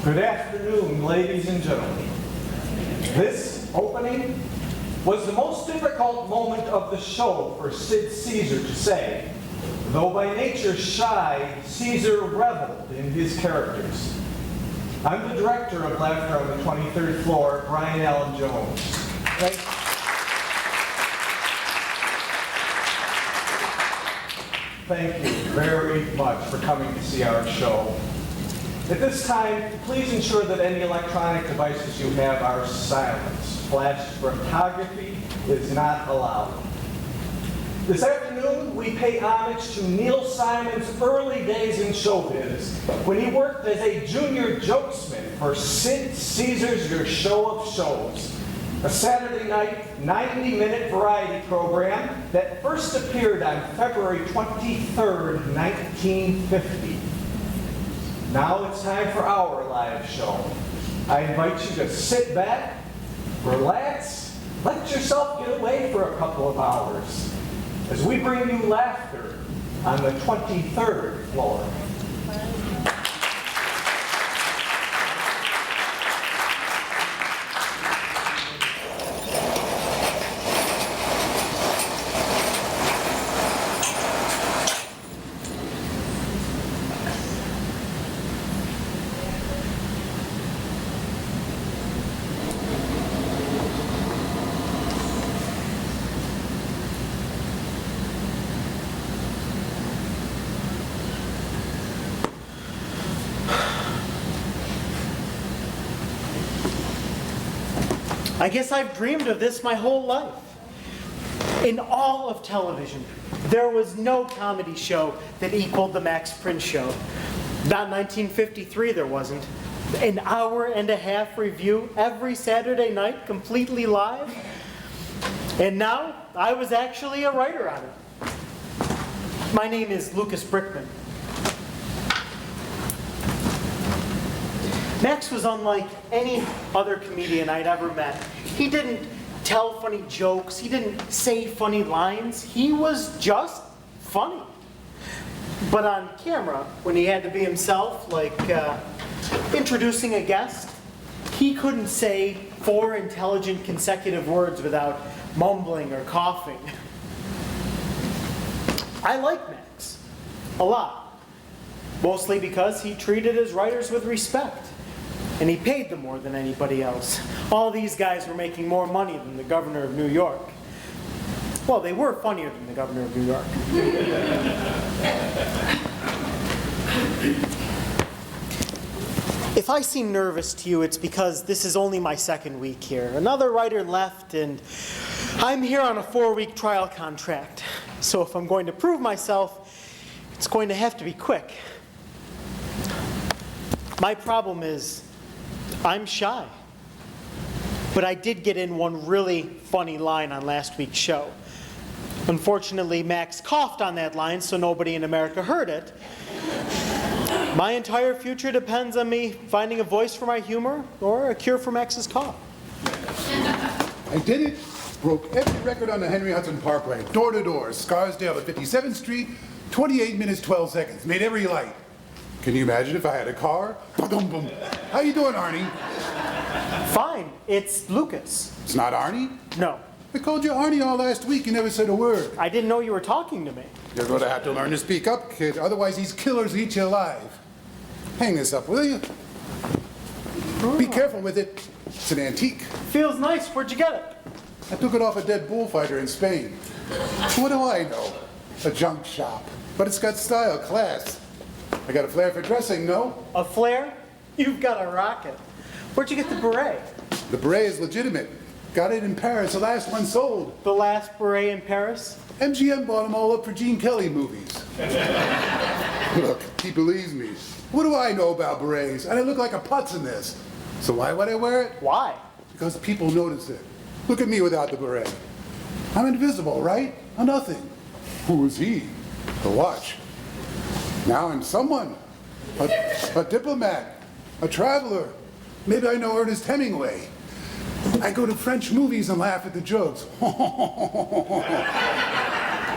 Good afternoon, ladies and gentlemen. This opening was the most difficult moment of the show for Sid Caesar to say. Though by nature shy, Caesar reveled in his characters. I'm the director of Laughter on the 23rd Floor, Brian Allen Jones. Thank you very much for coming to see our show. At this time, please ensure that any electronic devices you have are silenced. Flash photography is not allowed. This afternoon, we pay homage to Neil Simon's early days in showbiz when he worked as a junior jokesmith for Sid Caesar's Your Show of Shows, a Saturday night 90-minute variety program that first appeared on February 23rd, 1950. Now it's time for our live show. I invite you to sit back, relax, let yourself get away for a couple of hours as we bring you laughter on the 23rd floor. I guess I've dreamed of this my whole life. In all of television, there was no comedy show that equaled the Max Prince Show. Not in 1953, there wasn't. An hour-and-a-half review every Saturday night, completely live. And now, I was actually a writer on it. My name is Lucas Brickman. Max was unlike any other comedian I'd ever met. He didn't tell funny jokes, he didn't say funny lines, he was just funny. But on camera, when he had to be himself, like introducing a guest, he couldn't say 4 intelligent consecutive words without mumbling or coughing. I like Max a lot, mostly because he treated his writers with respect. And he paid them more than anybody else. All these guys were making more money than the governor of New York. Well, they were funnier than the governor of New York. If I seem nervous to you, it's because this is only my second week here. Another writer left, and I'm here on a 4-week trial contract. So if I'm going to prove myself, it's going to have to be quick. My problem is, I'm shy. But I did get in one really funny line on last week's show. Unfortunately, Max coughed on that line, so nobody in America heard it. My entire future depends on me finding a voice for my humor or a cure for Max's cough. I did it. Broke every record on the Henry Hudson Parkway. Door to door, Scarsdale at 57th Street, 28 minutes, 12 seconds. Made every light. Can you imagine if I had a car? Boom, boom. How you doing, Arnie? Fine. It's Lucas. It's not Arnie? No. I called you Arnie all last week. You never said a word. I didn't know you were talking to me. You're going to have to learn to speak up, kid. Otherwise, these killers eat you alive. Hang this up, will you? Be careful with it. It's an antique. Feels nice. Where'd you get it? I took it off a dead bullfighter in Spain. What do I know? A junk shop. But it's got style, class. I got a flair for dressing, no? A flare? You've got a rocket. Where'd you get the beret? The beret is legitimate. Got it in Paris. The last one sold. The last beret in Paris? MGM bought them all up for Gene Kelly movies. Look, he believes me. What do I know about berets? And I look like a putz in this. So why would I wear it? Why? Because people notice it. Look at me without the beret. I'm invisible, right? A nothing. Who is he? The watch. Now I'm someone. A diplomat. A traveler. Maybe I know Ernest Hemingway. I go to French movies and laugh at the jokes.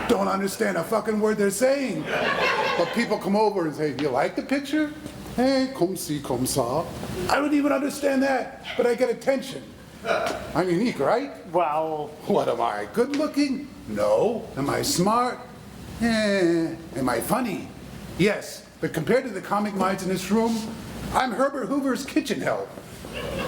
Don't understand a fucking word they're saying. But people come over and say, "Do you like the picture?" Hey, comme ci, comme ça. I don't even understand that, but I get attention. I'm unique, right? Well... What am I, good looking? No. Am I smart? Am I funny? Yes, but compared to the comic minds in this room, I'm Herbert Hoover's kitchen help.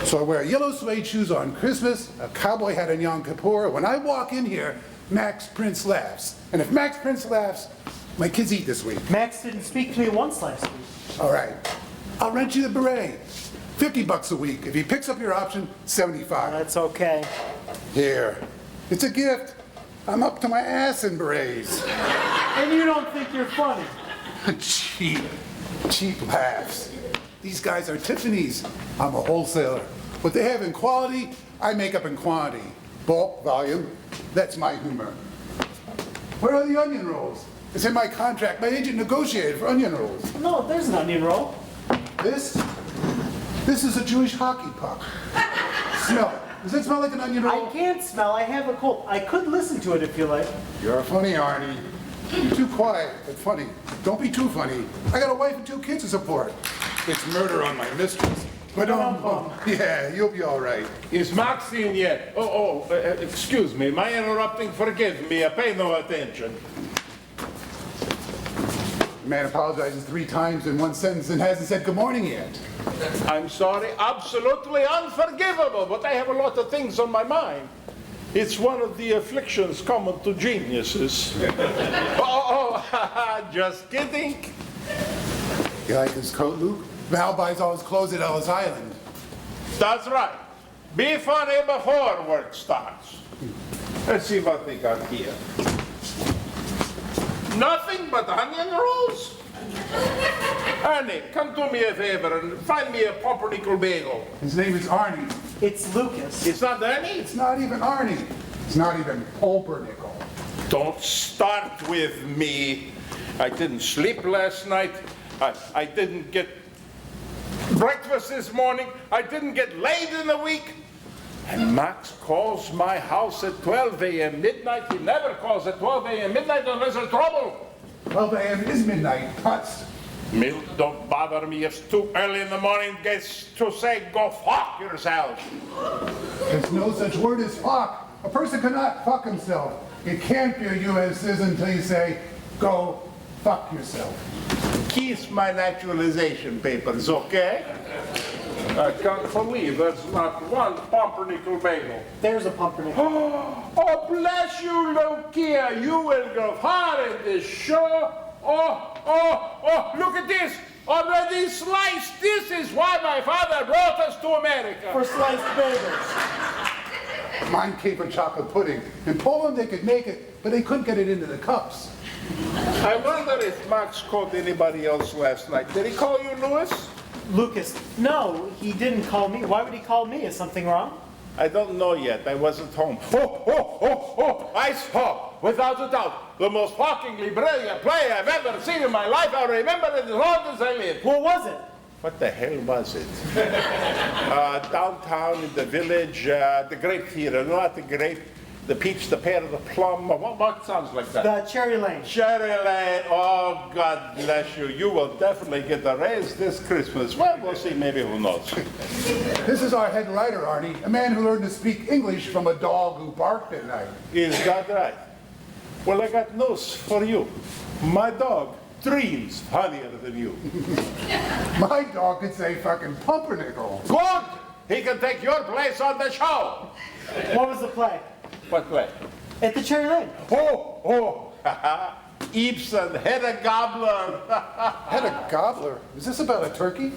So I wear yellow suede shoes on Christmas, a cowboy hat on Yom Kippur. When I walk in here, Max Prince laughs. And if Max Prince laughs, my kids eat this week. Max didn't speak to me once last week. All right, I'll rent you the beret. $50 a week. If he picks up your option, $75. That's okay. Here, it's a gift. I'm up to my ass in berets. And you don't think you're funny? Cheap laughs. These guys are Tiffany's. I'm a wholesaler. What they have in quality, I make up in quantity. Bulk, volume, that's my humor. Where are the onion rolls? It's in my contract. My agent negotiated for onion rolls. No, there's an onion roll. This is a Jewish hockey puck. Smell it. Does it smell like an onion roll? I can't smell. I have a cold. I could listen to it if you like. You're funny, Arnie. You're too quiet, but funny. Don't be too funny. I got a wife and 2 kids to support. It's murder on my mistress. But yeah, you'll be all right. Is Max in yet? Excuse me. My interrupting? Forgive me. I pay no attention. The man apologizes 3 times in 1 sentence and hasn't said good morning yet. I'm sorry. Absolutely unforgivable. But I have a lot of things on my mind. It's one of the afflictions common to geniuses. Just kidding. You like his coat, Luke? Val buys all his clothes at Ellis Island. That's right. Be funny before work starts. Let's see what they got here. Nothing but onion rolls? Ernie, come do me a favor and find me a pumpernickel bagel. His name is Arnie. It's Lucas. It's not Ernie? It's not even Arnie. It's not even pumpernickel. Don't start with me. I didn't sleep last night. I didn't get breakfast this morning. I didn't get laid in a week. And Max calls my house at 12 a.m. midnight. He never calls at 12 a.m. midnight unless there's trouble. 12 a.m. is midnight. Cuts. Milt, don't bother me. It's too early in the morning. Gets to say, go fuck yourself. There's no such word as fuck. A person cannot fuck himself. It can't be a U.S. citizen until you say, go fuck yourself. Kiss my naturalization papers, okay? I can't believe there's not one pumpernickel bagel. There's a pumpernickel. Oh, bless you, Lokia. You will go far in this show. Oh, look at this. Already sliced. This is why my father brought us to America. For sliced bagels. Mine came from chocolate pudding. In Poland they could make it, but they couldn't get it into the cups. I wonder if Max called anybody else last night. Did he call you, Louis? Lucas, no, he didn't call me. Why would he call me? Is something wrong? I don't know yet. I wasn't home. I saw, without a doubt, the most shockingly brilliant play I've ever seen in my life. I'll remember it as long as I live. What was it? What the hell was it? Downtown in the village, the grape theater, not the grape, the peach, the pear, the plum. What sounds like that? The Cherry Lane. Cherry Lane. Oh, God bless you. You will definitely get a raise this Christmas. Well, we'll see. Maybe, who knows? This is our head writer, Arnie, a man who learned to speak English from a dog who barked at night. Is that right? Well, I got news for you. My dog dreams funnier than you. My dog could say fucking pumpernickel. Good! He can take your place on the show. What was the play? What play? At the Cherry Lane. Ibsen, Hedda Gabler. Had a gobbler. Is this about a turkey?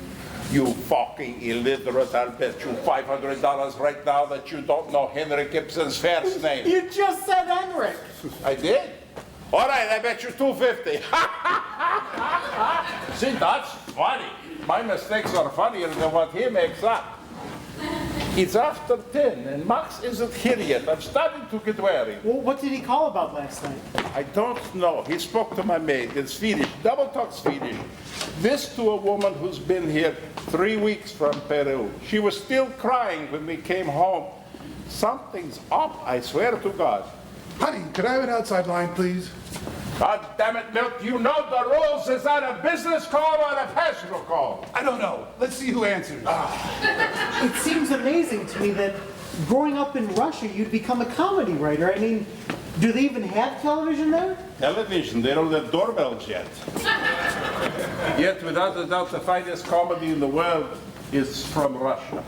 You fucking illiterate, I'll bet you $500 right now that you don't know Henrik Ibsen's first name. You just said Henrik. I did? All right, I bet you $250. See, that's funny. My mistakes are funnier than what he makes up. It's after 10, and Max isn't here yet. I'm starting to get wary. Well, what did he call about last night? I don't know. He spoke to my maid in Swedish, double talk Swedish. This to a woman who's been here 3 weeks from Peru. She was still crying when we came home. Something's up, I swear to God. Honey, could I have an outside line, please? God damn it, Milt, you know the rules. Is that a business call or a personal call? I don't know. Let's see who answers. It seems amazing to me that growing up in Russia, you'd become a comedy writer. I mean, do they even have television there? Television, they don't have doorbells yet. Yet, without a doubt, the finest comedy in the world is from Russia.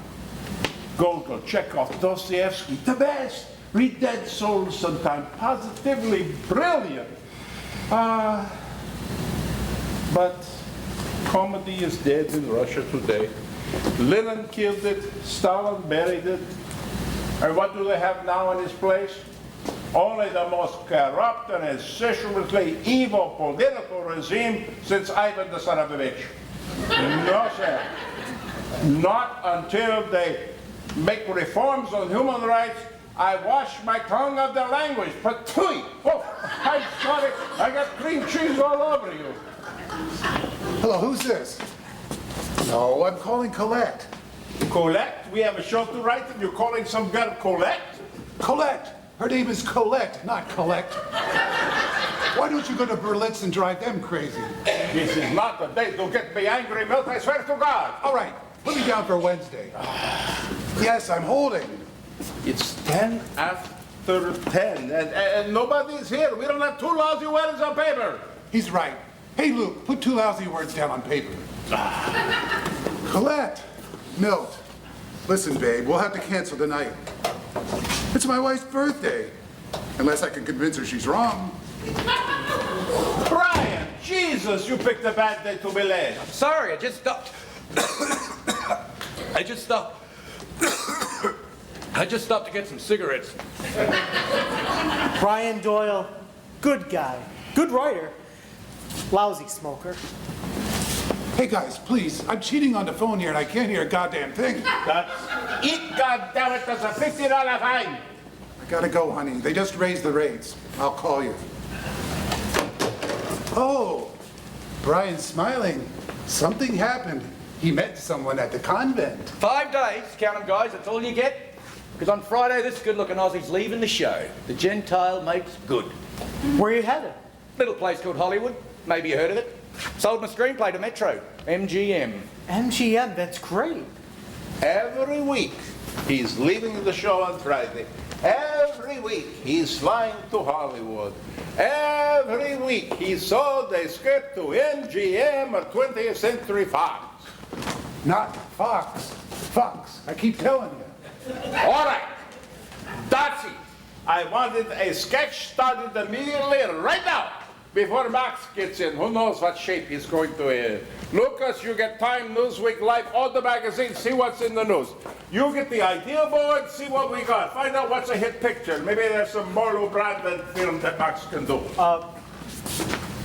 Gogol, Chekhov, Dostoevsky, the best. Read Dead Souls sometime. Positively brilliant. But comedy is dead in Russia today. Lenin killed it, Stalin buried it. And what do they have now in its place? Only the most corrupt and incestuously evil political regime since Ivan the Tsarevich. No, sir. Not until they make reforms on human rights. I wash my tongue of the language. Patooey! Oh, I'm sorry. I got cream cheese all over you. Hello, who's this? No, I'm calling Colette. Colette? We have a show to write and you're calling some girl Colette? Colette! Her name is Colette, not Collect. Why don't you go to Berlitz and drive them crazy? This is not the day to get me angry, Milt, I swear to God. All right, put me down for Wednesday. Yes, I'm holding. It's 10 after 10 and nobody's here. We don't have 2 lousy words on paper. He's right. Hey, Luke, put 2 lousy words down on paper. Colette, Milt, listen, babe, we'll have to cancel tonight. It's my wife's birthday. Unless I can convince her she's wrong. Brian, Jesus, you picked a bad day to be late. Sorry, I just stopped. I just stopped to get some cigarettes. Brian Doyle, good guy, good writer, lousy smoker. Hey guys, please, I'm cheating on the phone here and I can't hear a goddamn thing. That's it, goddammit, that's a $50 fine. I gotta go, honey. They just raised the rates. I'll call you. Oh, Brian's smiling. Something happened. He met someone at the convent. 5 days, count them guys, that's all you get. Because on Friday, this good-looking Aussie's leaving the show. The Gentile makes good. Where you headed? Little place called Hollywood. Maybe you heard of it. Sold my screenplay to Metro. MGM. MGM, that's great. Every week, he's leaving the show on Friday. Every week, he's flying to Hollywood. Every week, he sold a script to MGM or 20th Century Fox. Not Fox. Fox. I keep telling you. All right, that's it. I wanted a sketch started immediately, right now, before Max gets in. Who knows what shape he's going to in. Lucas, you get Time, Newsweek, Life, all the magazines, see what's in the news. You get the idea board, see what we got. Find out what's a hit picture. Maybe there's some Marlon Brando film that Max can do.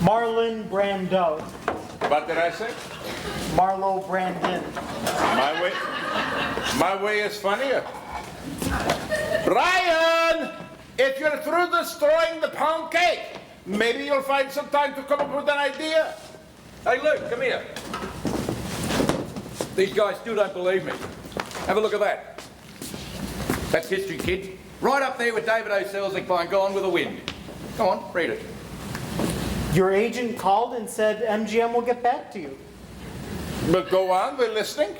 Marlon Brando. What did I say? Marlo Brandon. My way is funnier. Brian, if you're through destroying the pound cake, maybe you'll find some time to come up with an idea. Hey, Luke, come here. These guys still don't believe me. Have a look at that. That's history, kid. Right up there with David O. Selznick buying Gone with the Wind. Come on, read it. Your agent called and said MGM will get back to you. But go on, we're listening.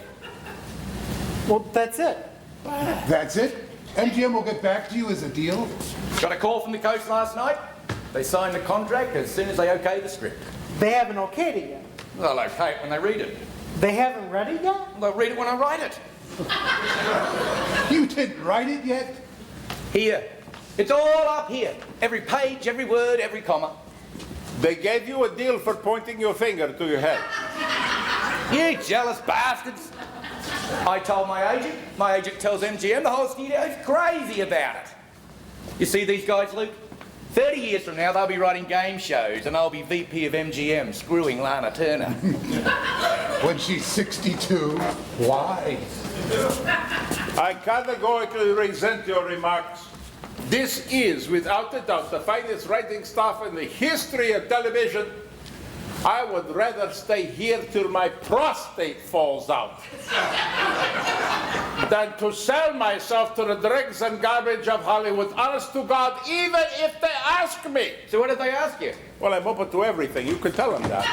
Well, that's it. That's it? MGM will get back to you as a deal? Got a call from the coast last night. They signed the contract as soon as they okay the script. They haven't okayed it yet. They'll okay it when they read it. They haven't read it yet? They'll read it when I write it. You didn't write it yet? Here. It's all up here. Every page, every word, every comma. They gave you a deal for pointing your finger to your head. You jealous bastards. I told my agent tells MGM, the whole studio's crazy about it. You see these guys, Luke? 30 years from now, they'll be writing game shows and I'll be VP of MGM, screwing Lana Turner. When she's 62. Why? I categorically resent your remarks. This is, without a doubt, the finest writing staff in the history of television. I would rather stay here till my prostate falls out than to sell myself to the dregs and garbage of Hollywood, honest to God, even if they ask me. So what did they ask you? Well, I'm open to everything. You can tell them that.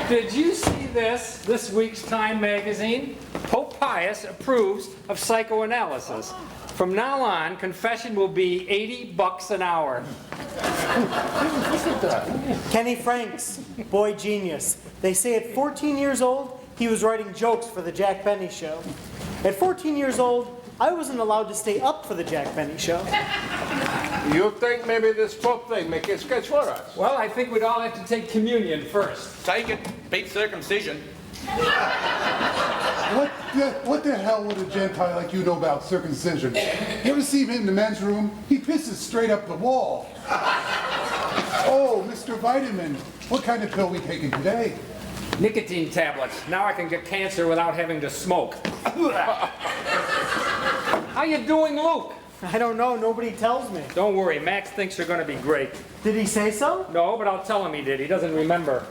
Did you see this week's Time magazine? Pope Pius approves of psychoanalysis. From now on, confession will be $80 an hour. Kenny Franks, boy genius. They say at 14 years old, he was writing jokes for the Jack Benny Show. At 14 years old, I wasn't allowed to stay up for the Jack Benny Show. You think maybe this Pope thing make a sketch for us? Well, I think we'd all have to take communion first. Take it. Beat circumcision. What the hell would a Gentile like you know about circumcision? You ever see him in the men's room? He pisses straight up the wall. Oh, Mr. Vitamin, what kind of pill we taking today? Nicotine tablets. Now I can get cancer without having to smoke. How you doing, Luke? I don't know, nobody tells me. Don't worry, Max thinks you're going to be great. Did he say so? No, but I'll tell him he did. He doesn't remember.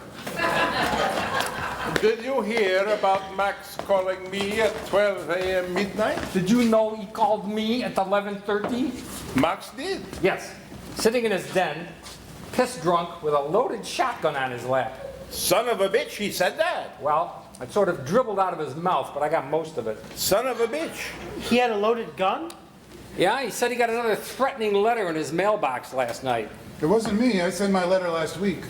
Did you hear about Max calling me at 12 a.m. midnight? Did you know he called me at 11:30? Max did. Yes. Sitting in his den, piss drunk, with a loaded shotgun on his lap. Son of a bitch, he said that. Well, it sort of dribbled out of his mouth, but I got most of it. Son of a bitch. He had a loaded gun? Yeah, he said he got another threatening letter in his mailbox last night. It wasn't me. I sent my letter last week.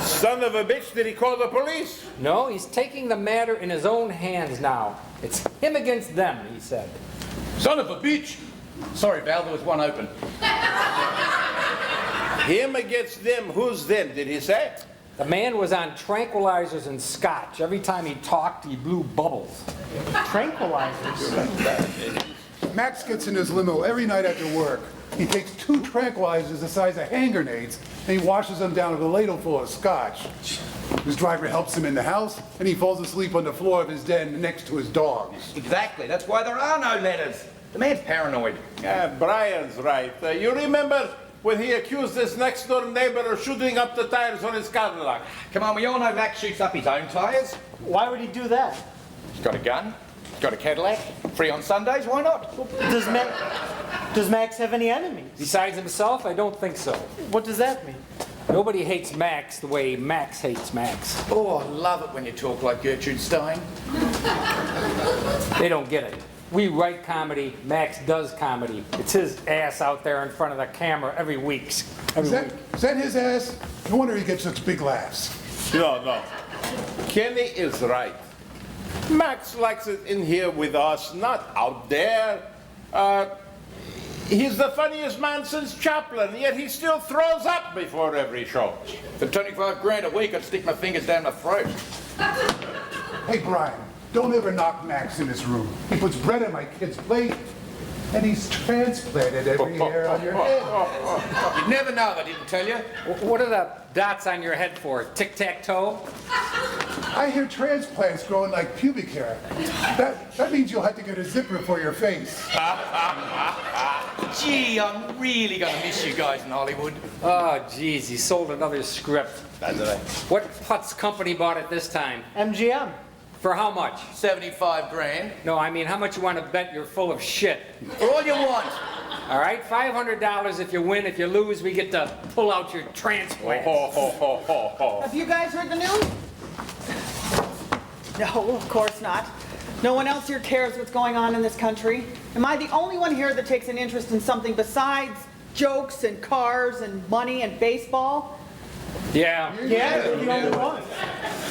Son of a bitch, did he call the police? No, he's taking the matter in his own hands now. It's him against them, he said. Son of a bitch. Sorry, Val, there was one open. Him against them, who's them, did he say? The man was on tranquilizers and scotch. Every time he talked, he blew bubbles. Tranquilizers. Max gets in his limo every night after work. He takes 2 tranquilizers the size of hand grenades, and he washes them down with a ladle full of scotch. His driver helps him in the house, and he falls asleep on the floor of his den next to his dogs. Exactly. That's why there are no letters. The man's paranoid. Brian's right. You remember when he accused his next-door neighbor of shooting up the tires on his Cadillac? Come on, we all know Max shoots up his own tyres. Why would he do that? He's got a gun. He's got a Cadillac. Free on Sundays, why not? Does Max have any enemies? Besides himself, I don't think so. What does that mean? Nobody hates Max the way Max hates Max. Oh, I love it when you talk like Gertrude Stein. They don't get it. We write comedy, Max does comedy. It's his ass out there in front of the camera every week. Is that his ass? No wonder he gets such big laughs. No. Kenny is right. Max likes it in here with us, not out there. He's the funniest man since Chaplin, yet he still throws up before every show. For 25 grand a week, I'd stick my fingers down my throat. Hey, Brian, don't ever knock Max in his room. He puts bread on my kid's plate, and he's transplanted every hair on your head. You'd never know, I didn't tell you. What are the dots on your head for? Tic-tac-toe? I hear transplants growing like pubic hair. That means you'll have to get a zipper for your face. Gee, I'm really gonna miss you guys in Hollywood. Oh, geez, he sold another script. That's right. What Putz company bought it this time? MGM. For how much? 75 grand. No, I mean, how much you want to bet you're full of shit? For all you want. All right, $500 if you win. If you lose, we get to pull out your transplant. Have you guys heard the news? No, of course not. No one else here cares what's going on in this country. Am I the only one here that takes an interest in something besides jokes and cars and money and baseball? Yeah. Yeah, you're the only one.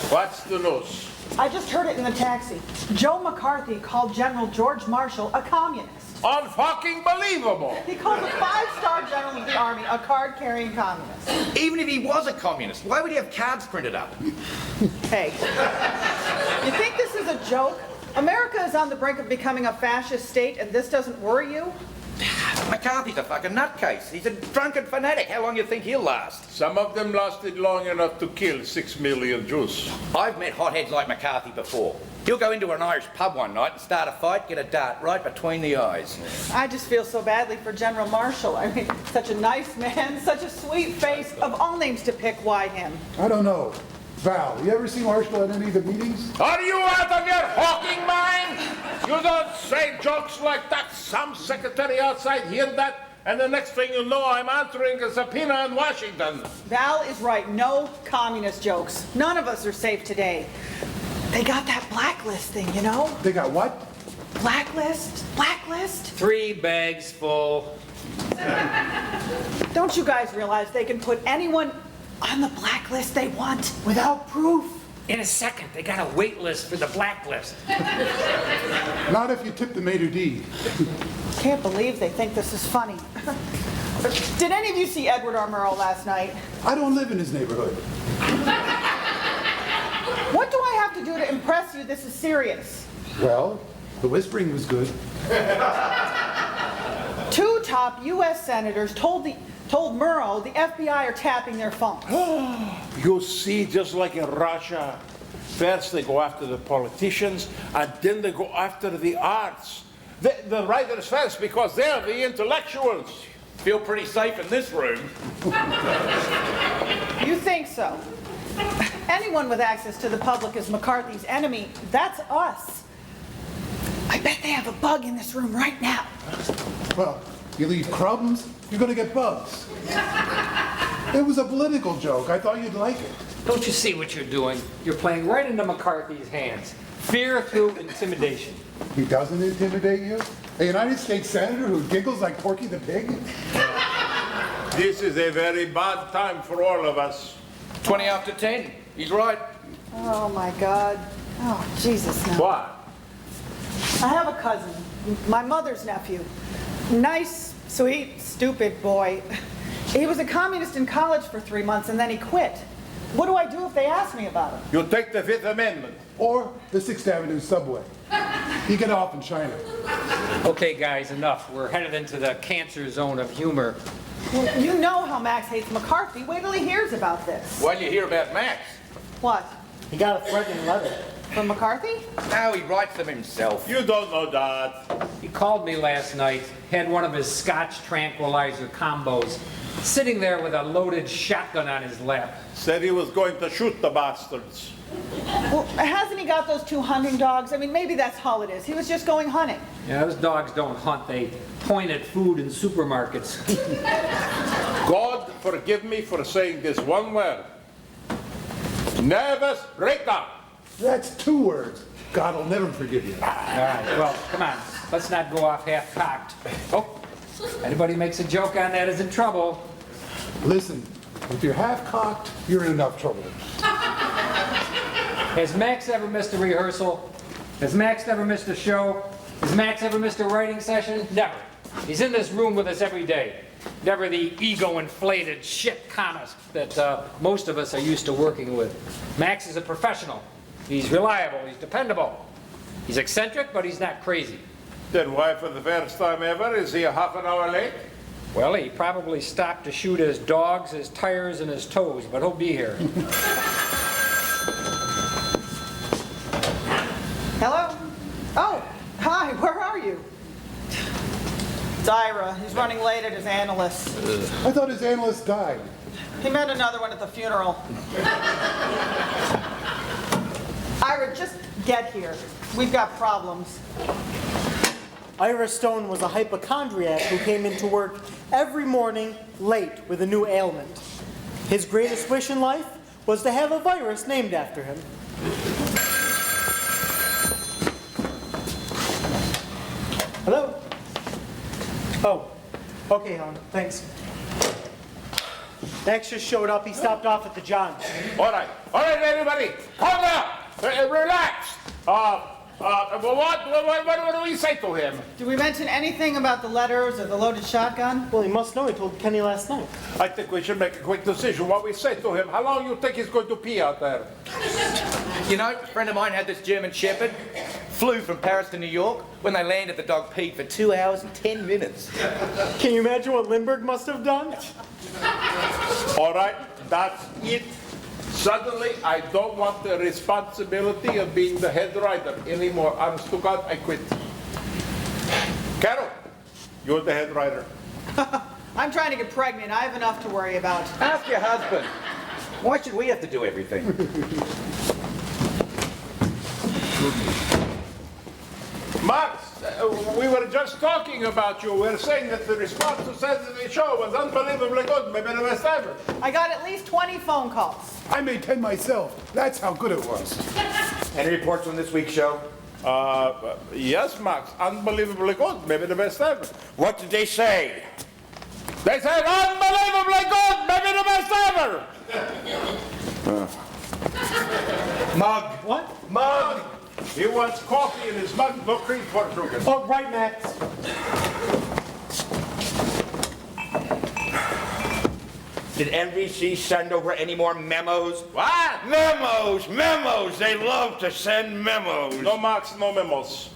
What's the news? I just heard it in the taxi. Joe McCarthy called General George Marshall a communist. Unfucking believable! He called a 5-star general of the army a card-carrying communist. Even if he was a communist, why would he have cards printed up? Hey, you think this is a joke? America is on the brink of becoming a fascist state, and this doesn't worry you? McCarthy's a fucking nutcase. He's a drunken fanatic. How long do you think he'll last? Some of them lasted long enough to kill 6 million Jews. I've met hotheads like McCarthy before. He'll go into an Irish pub one night and start a fight, get a dart right between the eyes. I just feel so badly for General Marshall. I mean, such a nice man, such a sweet face. Of all names to pick, why him? I don't know. Val, you ever see Marshall at any of the meetings? Are you out of your hawking mind? You don't say jokes like that. Some secretary outside hear that, and the next thing you know, I'm answering a subpoena in Washington. Val is right. No communist jokes. None of us are safe today. They got that blacklist thing, you know? They got what? Blacklist? Blacklist? 3 bags full. Don't you guys realize they can put anyone on the blacklist they want without proof? In a second, they got a wait list for the blacklist. Not if you tip the maitre d'. Can't believe they think this is funny. Did any of you see Edward R. Murrow last night? I don't live in his neighborhood. What do I have to do to impress you? This is serious. Well, the whispering was good. 2 top U.S. senators told Murrow the FBI are tapping their phones. You see, just like in Russia, first they go after the politicians, and then they go after the arts. The writers first, because they're the intellectuals. Feel pretty safe in this room. You think so? Anyone with access to the public is McCarthy's enemy. That's us. I bet they have a bug in this room right now. Well, you leave crumbs, you're gonna get bugs. It was a political joke. I thought you'd like it. Don't you see what you're doing? You're playing right into McCarthy's hands. Fear through intimidation. He doesn't intimidate you? A United States Senator who giggles like Porky the Pig? This is a very bad time for all of us. 20 after 10. He's right. Oh my God. Oh, Jesus, no. What? I have a cousin, my mother's nephew. Nice, sweet, stupid boy. He was a communist in college for 3 months and then he quit. What do I do if they ask me about him? You take the Fifth Amendment. Or the 6th Avenue subway. You get off in China. Okay, guys, enough. We're headed into the cancer zone of humor. Well, you know how Max hates McCarthy. Wait till he hears about this. Why'd you hear about Max? What? He got a threatening letter. From McCarthy? Now he writes them himself. You don't know that. He called me last night, had one of his Scotch tranquilizer combos, sitting there with a loaded shotgun on his lap. Said he was going to shoot the bastards. Well, hasn't he got those 2 hunting dogs? I mean, maybe that's all it is. He was just going hunting. Yeah, those dogs don't hunt, they point at food in supermarkets. God forgive me for saying this one word. Nervous breakdown. That's 2 words. God will never forgive you. All right, well, come on, let's not go off half-cocked. Oh, anybody makes a joke on that is in trouble. Listen, if you're half-cocked, you're in enough trouble. Has Max ever missed a rehearsal? Has Max ever missed a show? Has Max ever missed a writing session? Never. He's in this room with us every day. Never the ego-inflated shit comics that most of us are used to working with. Max is a professional. He's reliable. He's dependable. He's eccentric, but he's not crazy. Then why, for the first time ever, is he a half an hour late? Well, he probably stopped to shoot his dogs, his tires, and his toes, but he'll be here. Hello? Oh, hi, where are you? It's Ira. He's running late at his analyst. I thought his analyst died. He met another one at the funeral. Ira, just get here. We've got problems. Ira Stone was a hypochondriac who came into work every morning late with a new ailment. His greatest wish in life was to have a virus named after him. Hello? Oh, okay, hon, thanks. Max just showed up. He stopped off at the John. All right, everybody, calm down, relax. What do we say to him? Did we mention anything about the letters or the loaded shotgun? Well, he must know. He told Kenny last night. I think we should make a quick decision what we say to him. How long you think he's going to pee out there? You know, a friend of mine had this German Shepherd, flew from Paris to New York. When they landed, the dog peed for 2 hours and 10 minutes. Can you imagine what Lindbergh must have done? All right, that's it. Suddenly, I don't want the responsibility of being the head writer anymore. Honest to God, I quit. Carol, you're the head writer. I'm trying to get pregnant. I have enough to worry about. Ask your husband. Why should we have to do everything? Max, we were just talking about you. We were saying that the response to Saturday's show was unbelievably good, maybe the best ever. I got at least 20 phone calls. I made 10 myself. That's how good it was. Any reports on this week's show? Yes, Max, unbelievably good, maybe the best ever. What did they say? They said unbelievably good, maybe the best ever. Mug. What? Mug. He wants coffee in his mug, no cream for sugar. Oh, right, Max. Did NBC send over any more memos? What? Memos! Memos! They love to send memos. No, Max, no memos.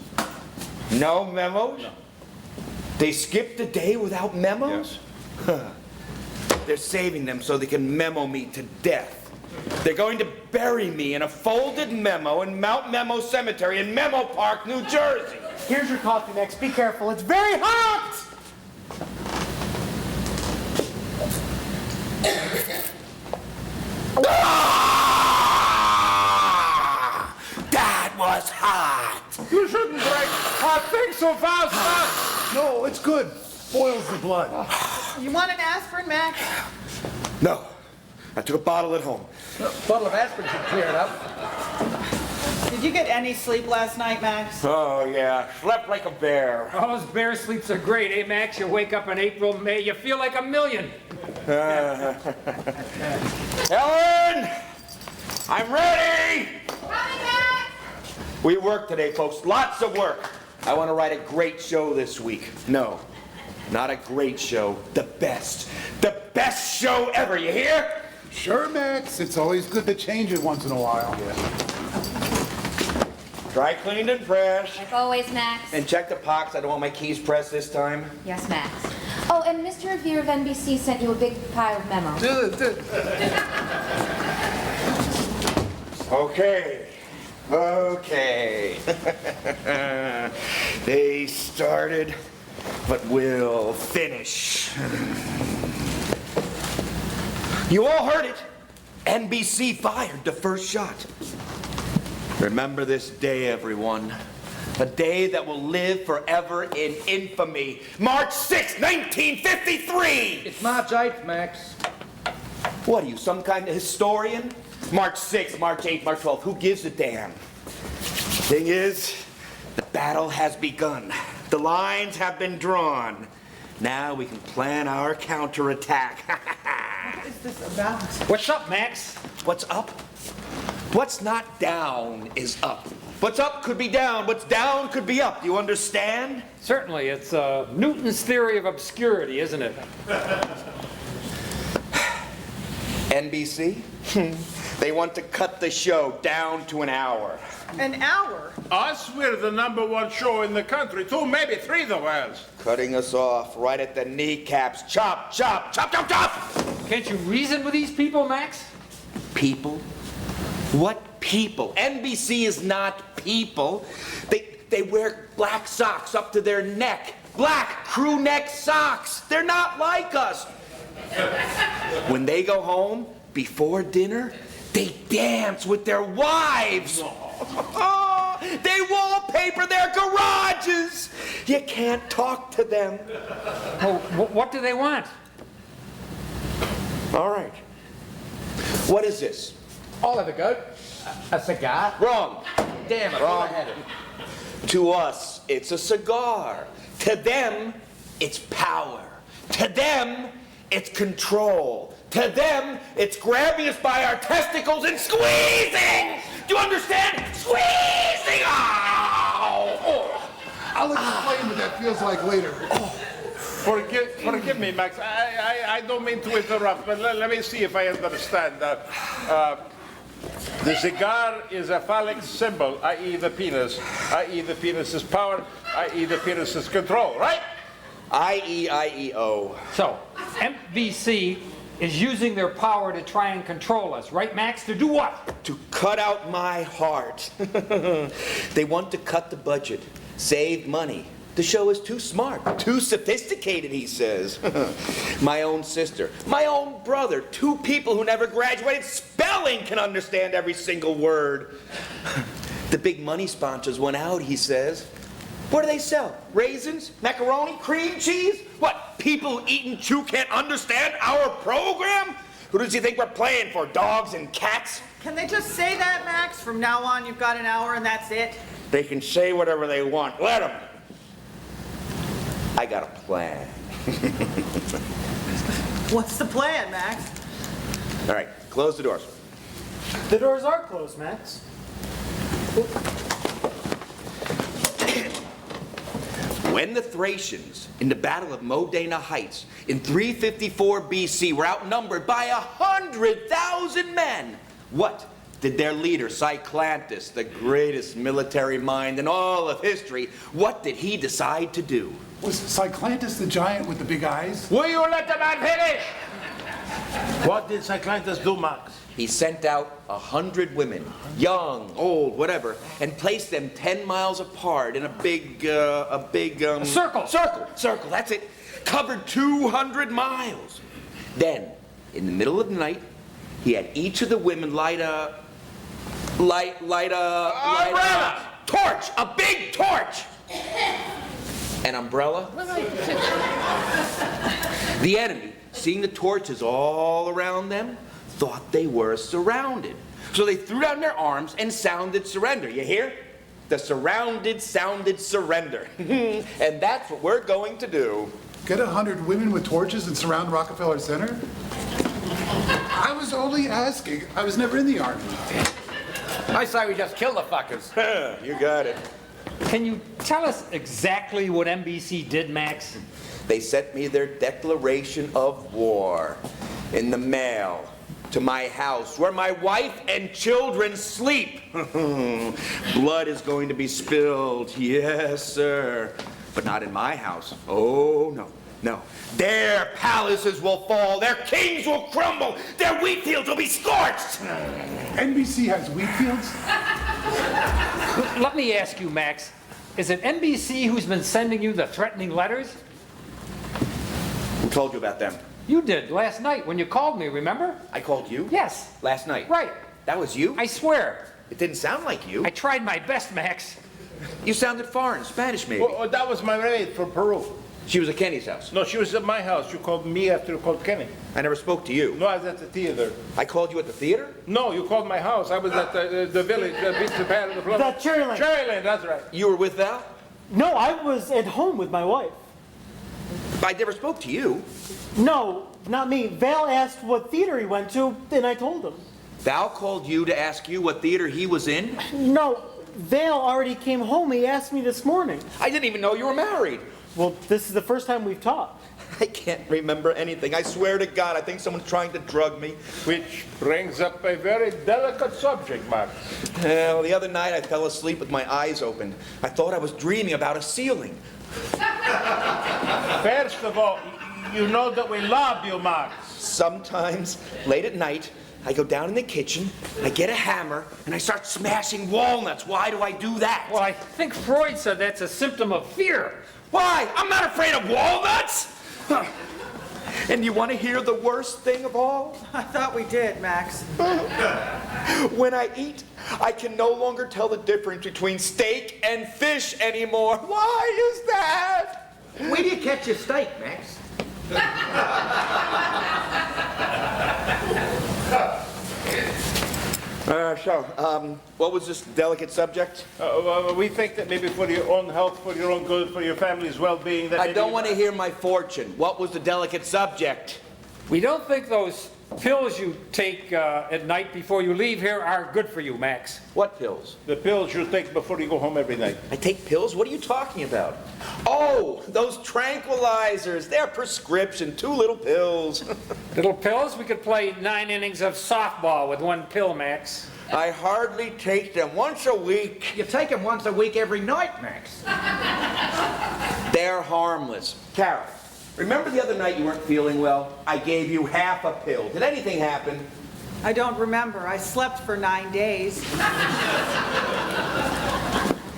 No memos? No. They skipped a day without memos? Yes. They're saving them so they can memo me to death. They're going to bury me in a folded memo in Mount Memo Cemetery in Memo Park, New Jersey. Here's your coffee, Max. Be careful. It's very hot! Ah! That was hot! You shouldn't drink hot things so fast, Max. No, it's good. Boils the blood. You want an aspirin, Max? No. I took a bottle at home. A bottle of aspirin should clear it up. Did you get any sleep last night, Max? Oh, yeah. Slept like a bear. Oh, those bear sleeps are great, eh, Max? You wake up in April, May, you feel like a million. Ellen! I'm ready! Coming back! We work today, folks. Lots of work. I want to write a great show this week. No, not a great show. The best. The best show ever, you hear? Sure, Max. It's always good to change it once in a while. Dry cleaned and pressed. Like always, Max. And check the pockets. I don't want my keys pressed this time. Yes, Max. Oh, and Mr. Revere of NBC sent you a big pile of memos. Okay. They started, but we'll finish. You all heard it. NBC fired the first shot. Remember this day, everyone. A day that will live forever in infamy. March 6, 1953! It's March 8th, Max. What are you, some kind of historian? March 6th, March 8th, March 12th, who gives a damn? Thing is, the battle has begun. The lines have been drawn. Now we can plan our counterattack. What is this about? What's up, Max? What's up? What's not down is up. What's up could be down. What's down could be up. Do you understand? Certainly, it's Newton's theory of obscurity, isn't it? NBC? They want to cut the show down to an hour. An hour? Us, we're the #1 show in the country. 2, maybe 3 the world. Cutting us off right at the kneecaps. Chop, chop, chop, chop, chop! Can't you reason with these people, Max? People? What people? NBC is not people. They wear black socks up to their neck. Black crew neck socks. They're not like us. When they go home, before dinner, they dance with their wives. They wallpaper their garages. You can't talk to them. Well, what do they want? All right. What is this? I'll have a go. A cigar? Wrong. Damn it, Wrong. I had it. To us, it's a cigar. To them, it's power. To them, it's control. To them, it's grabbing us by our testicles and squeezing! Do you understand? Squeezing! Oh! I'll explain what that feels like later. Forgive me, Max. I don't mean to interrupt, but let me see if I understand. The cigar is a phallic symbol, i.e. the penis, i.e. the penis is power, i.e. the penis is control, right? I-E-I-E-O. So, NBC is using their power to try and control us, right, Max? To do what? To cut out my heart. They want to cut the budget, save money. The show is too smart, too sophisticated, he says. My own sister, my own brother, 2 people who never graduated spelling can understand every single word. The big money sponsors went out, he says. What do they sell? Raisins? Macaroni? Cream cheese? What, people who eat and chew can't understand our program? Who does he think we're playing for, dogs and cats? Can they just say that, Max? From now on, you've got an hour and that's it? They can say whatever they want. Let them. I got a plan. What's the plan, Max? All right, close the doors. The doors are closed, Max. When the Thracians, in the Battle of Modena Heights, in 354 BC, were outnumbered by 100,000 men, what did their leader, Cyclantus, the greatest military mind in all of history, what did he decide to do? Was Cyclantus the giant with the big eyes? Will you let the man finish? What did Cyclantus do, Max? He sent out 100 women, young, old, whatever, and placed them 10 miles apart in a big Circle. Circle, that's it. Covered 200 miles. Then, in the middle of the night, he had each of the women light a torch, a big torch. An umbrella. The enemy, seeing the torches all around them, thought they were surrounded. So they threw down their arms and sounded surrender. You hear? The surrounded sounded surrender. And that's what we're going to do. Get 100 women with torches and surround Rockefeller Center? I was only asking. I was never in the army. I say we just kill the fuckers. You got it. Can you tell us exactly what NBC did, Max? They sent me their declaration of war in the mail. to my house where my wife and children sleep. Blood is going to be spilled, yes, sir. But not in my house. Oh, no, no. Their palaces will fall, their kings will crumble, their wheat fields will be scorched. NBC has wheat fields? Let me ask you, Max, is it NBC who's been sending you the threatening letters? Who told you about them? You did last night when you called me, remember? I called you? Yes. Last night? Right. That was you? I swear. It didn't sound like you. I tried my best, Max. You sounded foreign, Spanish maybe. Well, that was my maid from Peru. She was at Kenny's house. No, she was at my house. You called me after you called Kenny. I never spoke to you. No, I was at the theater. I called you at the theater? No, you called my house. I was at the village, the pizza pad, the club. The Cherryland. Cherryland, that's right. You were with Val? No, I was at home with my wife. I never spoke to you. No, not me. Val asked what theater he went to, and I told him. Val called you to ask you what theater he was in? No, Val already came home. He asked me this morning. I didn't even know you were married. Well, this is the first time we've talked. I can't remember anything. I swear to God, I think someone's trying to drug me. Which brings up a very delicate subject, Max. Well, the other night I fell asleep with my eyes open. I thought I was dreaming about a ceiling. First of all, you know that we love you, Max. Sometimes, late at night, I go down in the kitchen, I get a hammer, and I start smashing walnuts. Why do I do that? Well, I think Freud said that's a symptom of fear. Why? I'm not afraid of walnuts! And you want to hear the worst thing of all? I thought we did, Max. When I eat, I can no longer tell the difference between steak and fish anymore. Why is that? Where do you catch your steak, Max? What was this delicate subject? We think that maybe for your own health, for your own good, for your family's well-being, that I maybe don't want to hear my fortune. What was the delicate subject? We don't think those pills you take at night before you leave here are good for you, Max. What pills? the pills you take before you go home every night. I take pills? What are you talking about? Oh, those tranquilizers. They're prescription, 2 little pills. Little pills? We could play 9 innings of softball with 1 pill, Max. I hardly take them once a week. You take them once a week every night, Max. They're harmless. Carol, remember the other night you weren't feeling well? I gave you half a pill. Did anything happen? I don't remember. I slept for 9 days.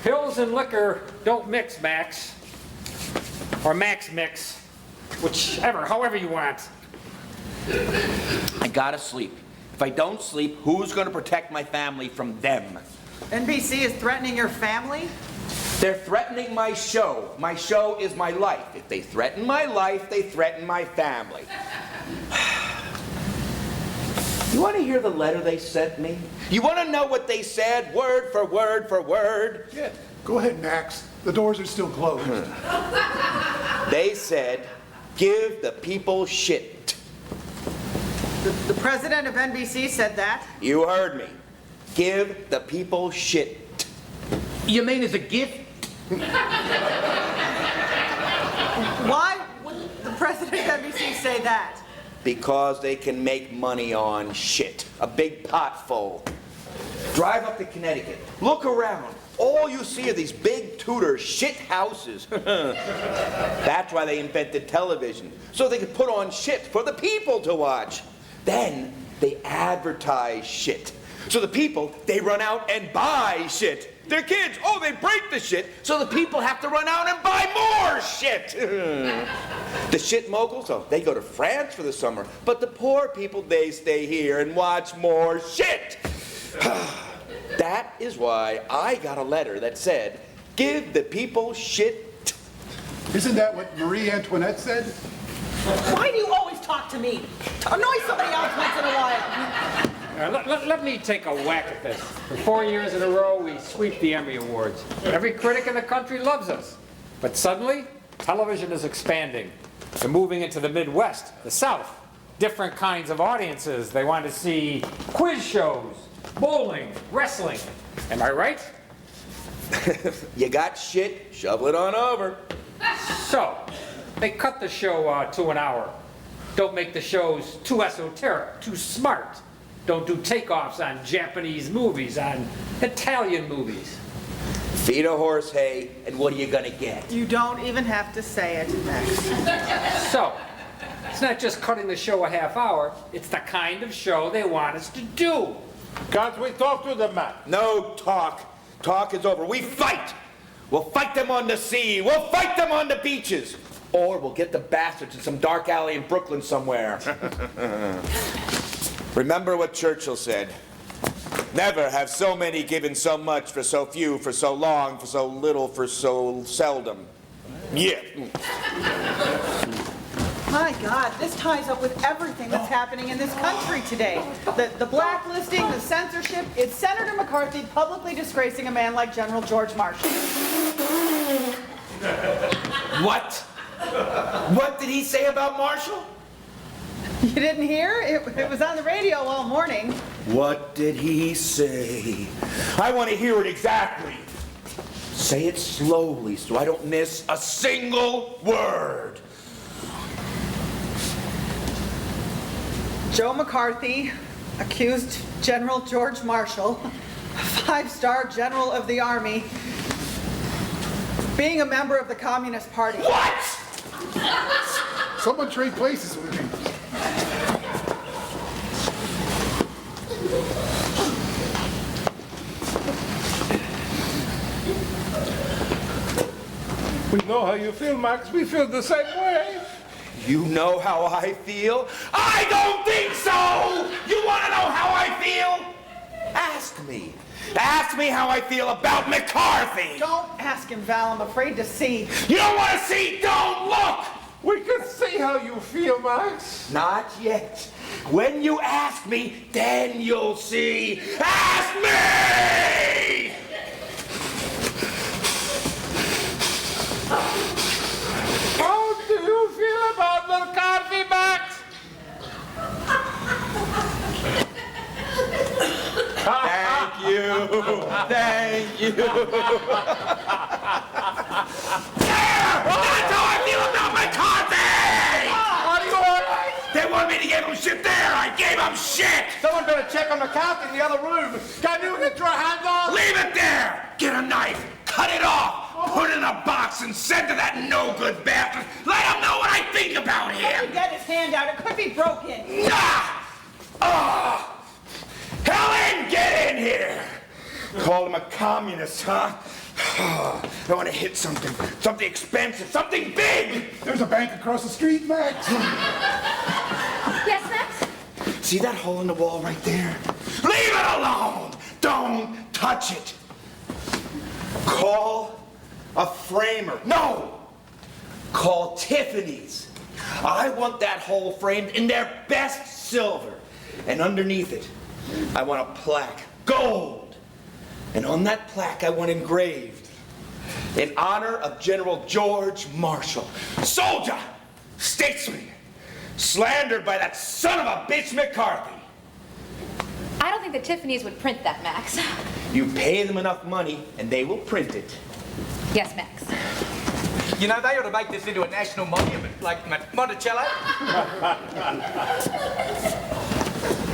Pills and liquor don't mix, Max. Or Max mix. Whichever, however you want. I gotta sleep. If I don't sleep, who's gonna protect my family from them? NBC is threatening your family? They're threatening my show. My show is my life. If they threaten my life, they threaten my family. You want to hear the letter they sent me? You want to know what they said, word for word for word? Yeah. Go ahead, Max. The doors are still closed. They said, give the people shit. The president of NBC said that? You heard me. Give the people shit. You mean as a gift? Why would the president of NBC say that? Because they can make money on shit. A big pot full. Drive up to Connecticut. Look around. All you see are these big Tudor shit houses. That's why they invented television. So they could put on shit for the people to watch. Then they advertise shit. So the people, they run out and buy shit. Their kids, oh, they break the shit, so the people have to run out and buy more shit. The shit moguls, oh, they go to France for the summer, but the poor people, they stay here and watch more shit. That is why I got a letter that said, give the people shit. Isn't that what Marie Antoinette said? Why do you always talk to me? Annoy somebody else once in a while. Let me take a whack at this. For 4 years in a row, we sweep the Emmy Awards. Every critic in the country loves us. But suddenly, television is expanding. They're moving into the Midwest, the South. Different kinds of audiences. They want to see quiz shows, bowling, wrestling. Am I right? You got shit, shovel it on over. So, they cut the show to an hour. Don't make the shows too esoteric, too smart. Don't do takeoffs on Japanese movies, on Italian movies. Feed a horse hay, and what are you gonna get? You don't even have to say it, Max. So, it's not just cutting the show a half hour, it's the kind of show they want us to do. Can't we talk to them, Max? No talk. Talk is over. We fight. We'll fight them on the sea. We'll fight them on the beaches. Or we'll get the bastards in some dark alley in Brooklyn somewhere. Remember what Churchill said. Never have so many given so much for so few, for so long, for so little, for so seldom. Yeah. My God, this ties up with everything that's happening in this country today. The blacklisting, the censorship, it's Senator McCarthy publicly disgracing a man like General George Marshall. What? What did he say about Marshall? You didn't hear? It was on the radio all morning. What did he say? I want to hear it exactly. Say it slowly so I don't miss a single word. Joe McCarthy accused General George Marshall, a five-star general of the Army, being a member of the Communist Party. What? Someone trade places with me. We know how you feel, Max. We feel the same way. You know how I feel? I don't think so! You want to know how I feel? Ask me. Ask me how I feel about McCarthy. Don't ask him, Val. I'm afraid to see. You don't want to see? Don't look! We can see how you feel, Max. Not yet. When you ask me, then you'll see. Ask me! How do you feel about McCarthy, Max? Thank you. Thank you. That's how I feel about McCarthy! Are you all right? They want me to give him shit there. I gave him shit. Someone better check on McCarthy in the other room. Can you get your hands on? Leave it there. Get a knife. Cut it off. Put it in a box and send to that no-good bastard. Let him know what I think about Let him. him get his hand out. It could be broken. Ah! Ah! Helen, get in here! Call him a communist, huh? I want to hit something. Something expensive. Something big! There's a bank across the street, Max. Yes, Max? See that hole in the wall right there? Leave it alone! Don't touch it! Call a framer. No! Call Tiffany's. I want that hole framed in their best silver. And underneath it, I want a plaque, gold. And on that plaque, I want engraved, in honor of General George Marshall, soldier, statesman, slandered by that son of a bitch McCarthy. I don't think the Tiffany's would print that, Max. You pay them enough money, and they will print it. Yes, Max. You know, they ought to make this into a national monument, like Monticello.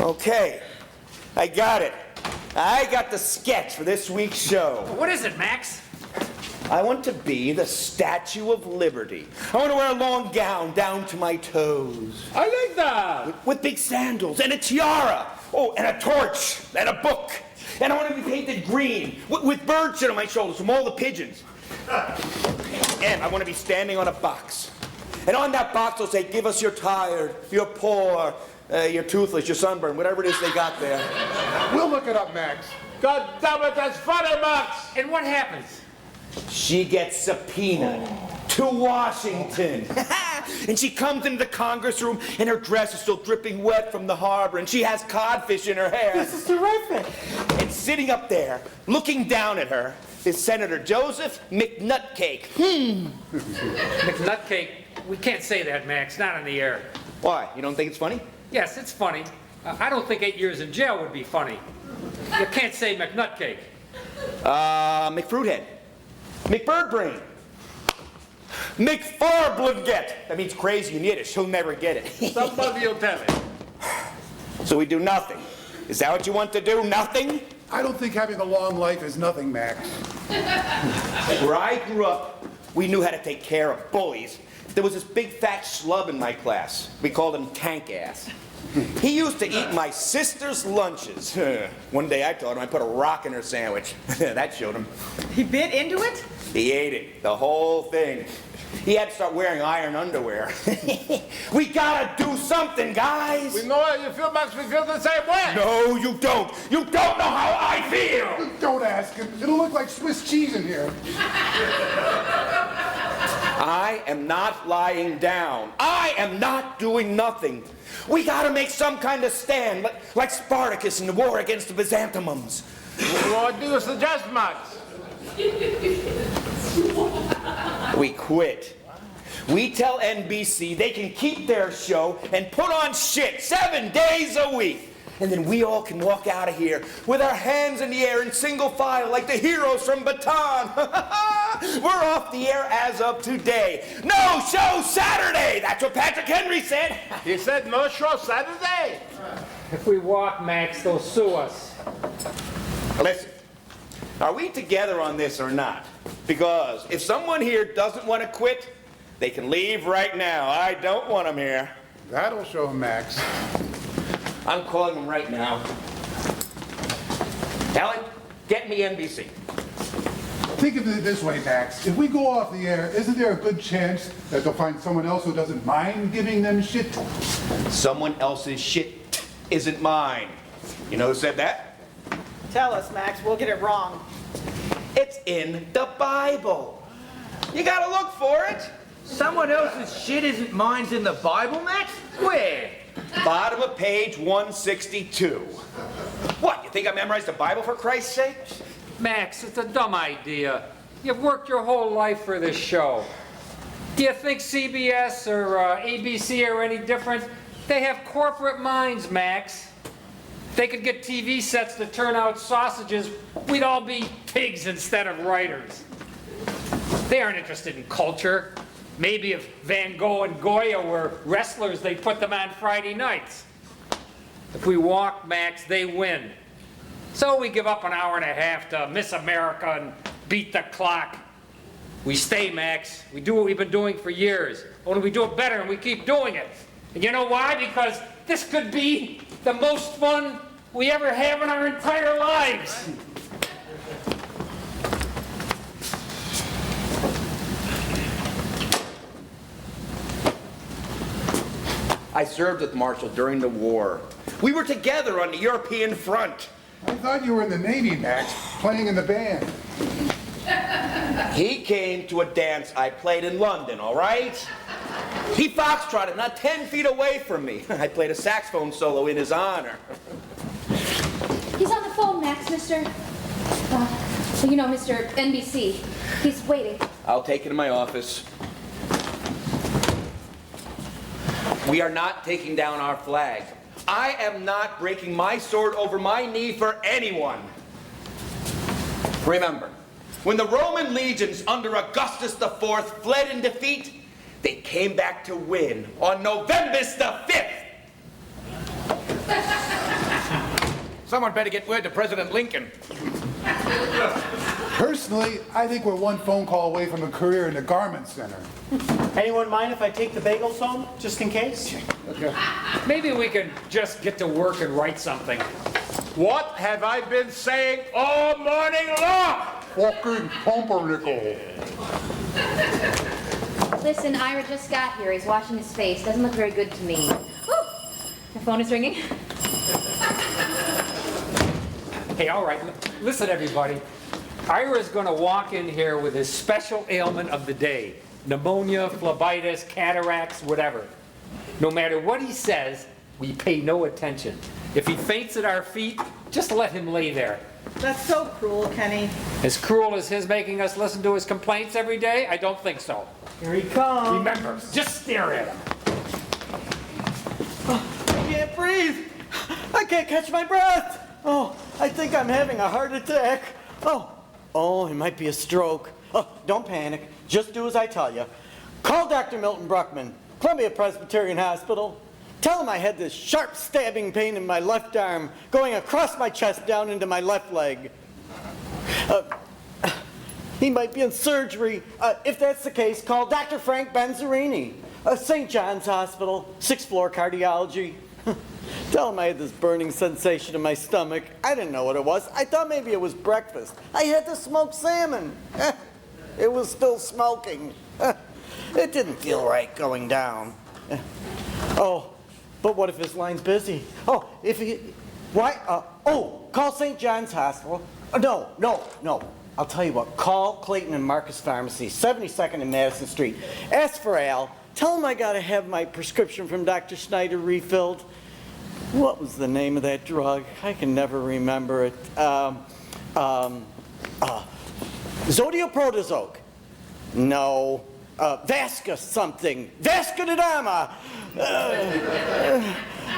Okay, I got it. I got the sketch for this week's show. What is it, Max? I want to be the Statue of Liberty. I want to wear a long gown down to my toes, I like that. with big sandals and a tiara. Oh, and a torch and a book. And I want to be painted green with bird shit on my shoulders from all the pigeons. And I want to be standing on a box. And on that box they'll say, give us your tired, your poor, your toothless, your sunburned, whatever it is they got there. We'll look it up, Max. God damn it, that's funny, Max. And what happens? She gets subpoenaed to Washington. And she comes into the Congress room and her dress is still dripping wet from the harbor and she has codfish in her hair. This is terrific. And sitting up there, looking down at her, is Senator Joseph McNutcake. McNutcake, we can't say that, Max, not on the air. Why? You don't think it's funny? Yes, it's funny. I don't think 8 years in jail would be funny. You can't say McNutcake. McFruithead. McBirdbrain. McFarblinget. That means crazy in Yiddish. He'll never get it. Somebody will tell it. So we do nothing. Is that what you want to do? Nothing? I don't think having a long life is nothing, Max. Where I grew up, we knew how to take care of bullies. There was this big fat schlub in my class. We called him Tank Ass. He used to eat my sister's lunches. One day I told him I put a rock in her sandwich. That showed him. He bit into it? He ate it, the whole thing. He had to start wearing iron underwear. We gotta do something, guys. We know how you feel, Max. We feel the same way. No, you don't. You don't know how I feel. Don't ask him. It'll look like Swiss cheese in here. I am not lying down. I am not doing nothing. We gotta make some kind of stand, like Spartacus in the war against the Byzantiums. What do you suggest, Max? We quit. We tell NBC they can keep their show and put on shit 7 days a week. And then we all can walk out of here with our hands in the air in single file like the heroes from Bataan. We're off the air as of today. No show Saturday. That's what Patrick Henry said. He said no show Saturday. If we walk, Max, they'll sue us. Listen, are we together on this or not? Because if someone here doesn't want to quit, they can leave right now. I don't want them here. That'll show him, Max. I'm calling them right now. Helen, get me NBC. Think of it this way, Max. If we go off the air, isn't there a good chance that they'll find someone else who doesn't mind giving them shit? Someone else's shit isn't mine. You know who said that? Tell us, Max. We'll get it wrong. It's in the Bible. You gotta look for it. Someone else's shit isn't mine's in the Bible, Max? Where? Bottom of page 162. What, you think I memorized the Bible for Christ's sake? Max, it's a dumb idea. You've worked your whole life for this show. Do you think CBS or ABC are any different? They have corporate minds, Max. They could get TV sets to turn out sausages. We'd all be pigs instead of writers. They aren't interested in culture. Maybe if Van Gogh and Goya were wrestlers, they'd put them on Friday nights. If we walk, Max, they win. So we give up an hour and a half to Miss America and beat the clock. We stay, Max. We do what we've been doing for years. Only we do it better and we keep doing it. And you know why? Because this could be the most fun we ever have in our entire lives. I served with Marshall during the war. We were together on the European front. I thought you were in the Navy, Max, playing in the band. He came to a dance I played in London, all right? He foxtrotted not 10 feet away from me. I played a saxophone solo in his honor. He's on the phone, Max, Mr. Mr. NBC. He's waiting. I'll take it in my office. We are not taking down our flag. I am not breaking my sword over my knee for anyone. Remember, when the Roman legions under Augustus IV fled in defeat, they came back to win on November the 5th. Someone better get word to President Lincoln. Personally, I think we're one phone call away from a career in the garment center. Anyone mind if I take the bagels home, just in case? Maybe we can just get to work and write something. What have I been saying all morning long? Fucking pumpernickel. Listen, Ira just got here. He's washing his face. Doesn't look very good to me. Woo! The phone is ringing. Hey, all right, listen everybody. Ira's gonna walk in here with his special ailment of the day. Pneumonia, phlebitis, cataracts, whatever. No matter what he says, we pay no attention. If he faints at our feet, just let him lay there. That's so cruel, Kenny. As cruel as his making us listen to his complaints every day, I don't think so. Here he comes. Remember, just stare at him. I can't breathe. I can't catch my breath. Oh, I think I'm having a heart attack. Oh, it might be a stroke. Oh, don't panic. Just do as I tell you. Call Dr. Milton Bruckman, Columbia Presbyterian Hospital. Tell him I had this sharp stabbing pain in my left arm going across my chest down into my left leg. He might be in surgery. If that's the case, call Dr. Frank Benzerini, St. John's Hospital, 6th floor cardiology. Tell him I had this burning sensation in my stomach. I didn't know what it was. I thought maybe it was breakfast. I had to smoke salmon. It was still smoking. It didn't feel right going down. Oh, but what if his line's busy? Oh, if he, why? Call St. John's Hospital. No. I'll tell you what, call Clayton and Marcus Pharmacy, 72nd and Madison Street. Ask for Al. Tell him I gotta have my prescription from Dr. Schneider refilled. What was the name of that drug? I can never remember it. Zodioprotazoc. No. Vasca something. Vascodidama.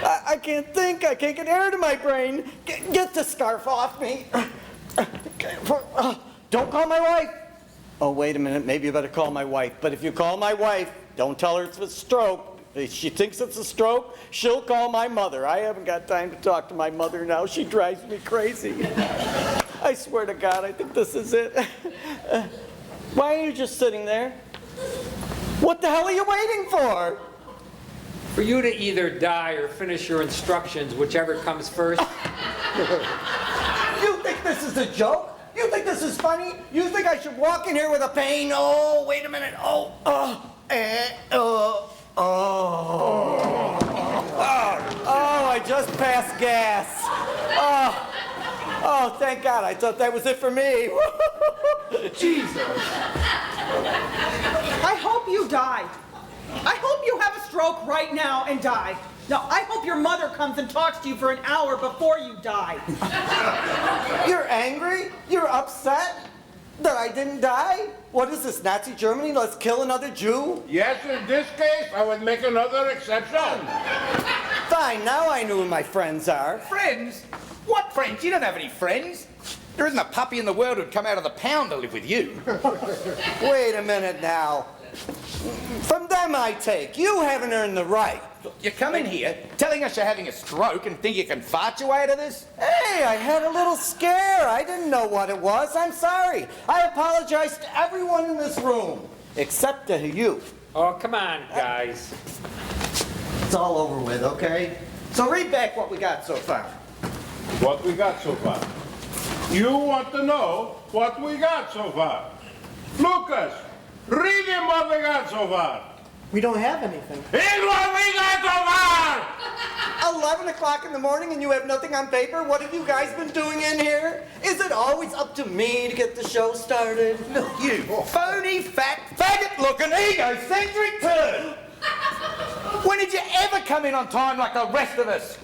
I can't think. I can't get air to my brain. Get the scarf off me. Don't call my wife. Oh, wait a minute. Maybe you better call my wife. But if you call my wife, don't tell her it's a stroke. If she thinks it's a stroke, she'll call my mother. I haven't got time to talk to my mother now. She drives me crazy. I swear to God, I think this is it. Why are you just sitting there? What the hell are you waiting for? For you to either die or finish your instructions, whichever comes first. You think this is a joke? You think this is funny? You think I should walk in here with a pain? Oh, wait a minute. I just passed gas. Oh, thank God. I thought that was it for me. Jesus. I hope you die. I hope you have a stroke right now and die. No, I hope your mother comes and talks to you for an hour before you die. You're angry? You're upset that I didn't die? What is this, Nazi Germany? Let's kill another Jew? Yes, in this case, I would make another exception. Fine, now I know who my friends are. Friends? What friends? You don't have any friends. There isn't a puppy in the world who'd come out of the pound to live with you. Wait a minute now. From them I take. You haven't earned the right. You come in here telling us you're having a stroke and think you can fart your way out of this? Hey, I had a little scare. I didn't know what it was. I'm sorry. I apologize to everyone in this room, except to you. Oh, come on, guys. It's all over with, okay? So read back what we got so far. What we got so far? You want to know what we got so far? Lucas, read him what we got so far. We don't have anything. Here's what we got so far! 11 o'clock in the morning and you have nothing on paper? What have you guys been doing in here? Is it always up to me to get the show started? Look, you phony, fat, faggot-looking, egocentric turd! When did you ever come in on time like the rest of us?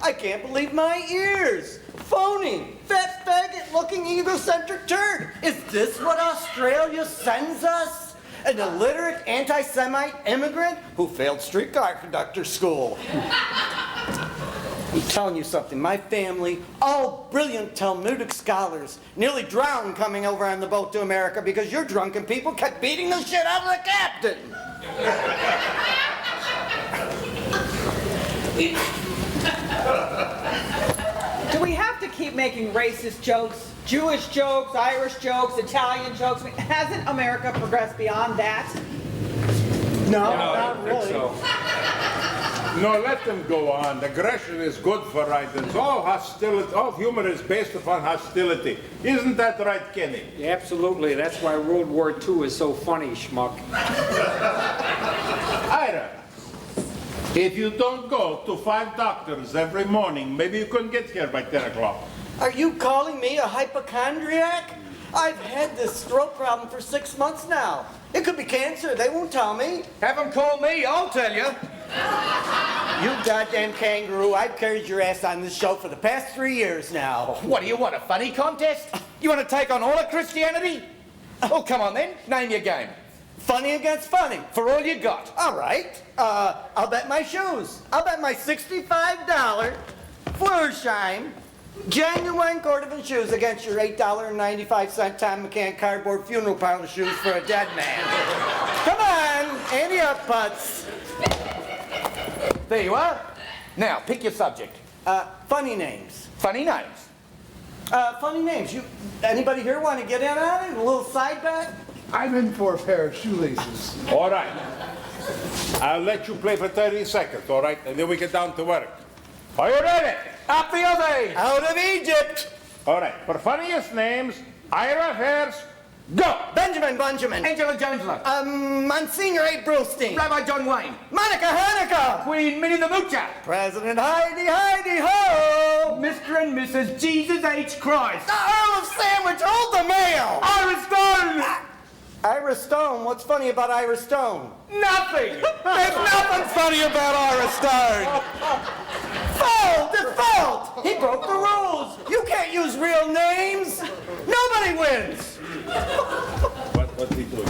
I can't believe my ears. Phony, fat, faggot-looking, egocentric turd. Is this what Australia sends us? An illiterate anti-Semite immigrant who failed streetcar conductor school. I'm telling you something, my family, all brilliant Talmudic scholars, nearly drowned coming over on the boat to America because your drunken people kept beating the shit out of the captain. Do we have to keep making racist jokes? Jewish jokes, Irish jokes, Italian jokes? I mean, hasn't America progressed beyond that? No, No, I not don't really. think so. No, let them go on. Aggression is good for writers. All hostility, all humor is based upon hostility. Isn't that right, Kenny? Absolutely. That's why World War II is so funny, schmuck. Ira, if you don't go to 5 doctors every morning, maybe you couldn't get here by 10 o'clock. Are you calling me a hypochondriac? I've had this stroke problem for 6 months now. It could be cancer, they won't tell me. Have them call me, I'll tell you. You goddamn kangaroo, I've carried your ass on this show for the past 3 years now. What do you want, a funny contest? You want to take on all of Christianity? Oh, come on then, name your game. Funny against funny. For all you got. All right, I'll bet my shoes. I'll bet my $65 Florsheim genuine Cordovan shoes against your $8.95 Tom McCann cardboard funeral parlor shoes for a dead man. Come on! Ante up, Putz. There you are. Now, pick your subject. Funny names. Funny names. Funny names. Anybody here want to get in on it? A little side bet? I'm in for a pair of shoelaces. All right. I'll let you play for 30 seconds, all right? And then we get down to work. Are you ready? Up the other. Out of Egypt. All right. For funniest names, Ira Fairs, go! Benjamin. Angela Jonesler. Monsignor Abe Brewstein. Rabbi John Wayne. Monica Hanukkah. Queen Minnie the Moocher. President Heidi Ho. Mr. and Mrs. Jesus H. Christ. The Earl of Sandwich, hold the mail. Ira Stone. Ira Stone, what's funny about Ira Stone? Nothing. There's nothing funny about Ira Stone. Default! He broke the rules. You can't use real names. Nobody wins. What's he doing?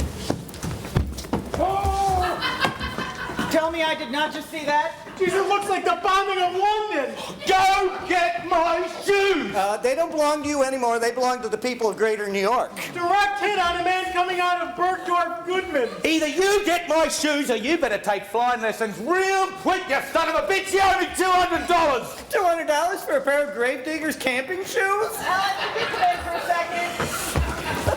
Tell me I did not just see that? Geez, it looks like the bombing of London. Go get my shoes. They don't belong to you anymore. They belong to the people of Greater New York. Direct hit on a man coming out of Bergdorf Goodman. Either you get my shoes or you better take flying lessons real quick, you son of a bitch. You owe me $200. $200 for a pair of Gravedigger's camping shoes? Ellen, you can come in for a second.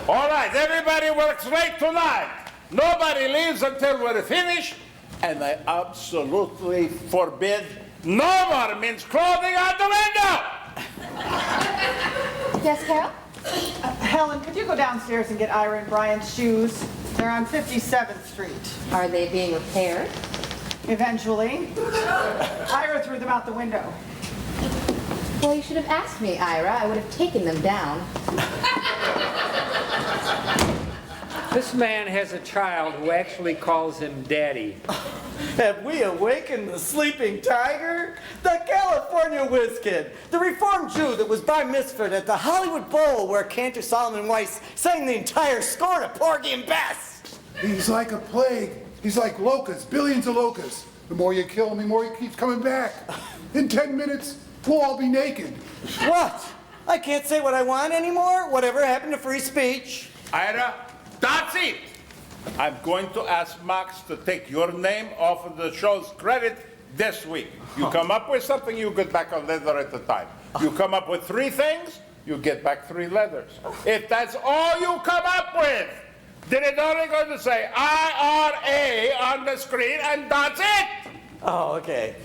All right, everybody works late tonight. Nobody leaves until we're finished. And I absolutely forbid no more men's clothing out the window! Yes, Carol? Helen, could you go downstairs and get Ira and Brian's shoes? They're on 57th Street. Are they being repaired? Eventually. Ira threw them out the window. Well, you should have asked me, Ira. I would have taken them down. This man has a child who actually calls him Daddy. Have we awakened the sleeping tiger? The California whiz kid, the reformed Jew that was bar mitzvahed at the Hollywood Bowl where Cantor Solomon Weiss sang the entire score to Porgy and Bess. He's like a plague. He's like locusts, billions of locusts. The more you kill him, the more he keeps coming back. In 10 minutes, we'll all be naked. What? I can't say what I want anymore? Whatever happened to free speech? Ira, that's it! I'm going to ask Max to take your name off of the show's credit this week. You come up with something, you get back a letter at a time. You come up with 3 things, you get back 3 letters. If that's all you come up with, then it's only going to say IRA on the screen, and that's it! Oh, okay.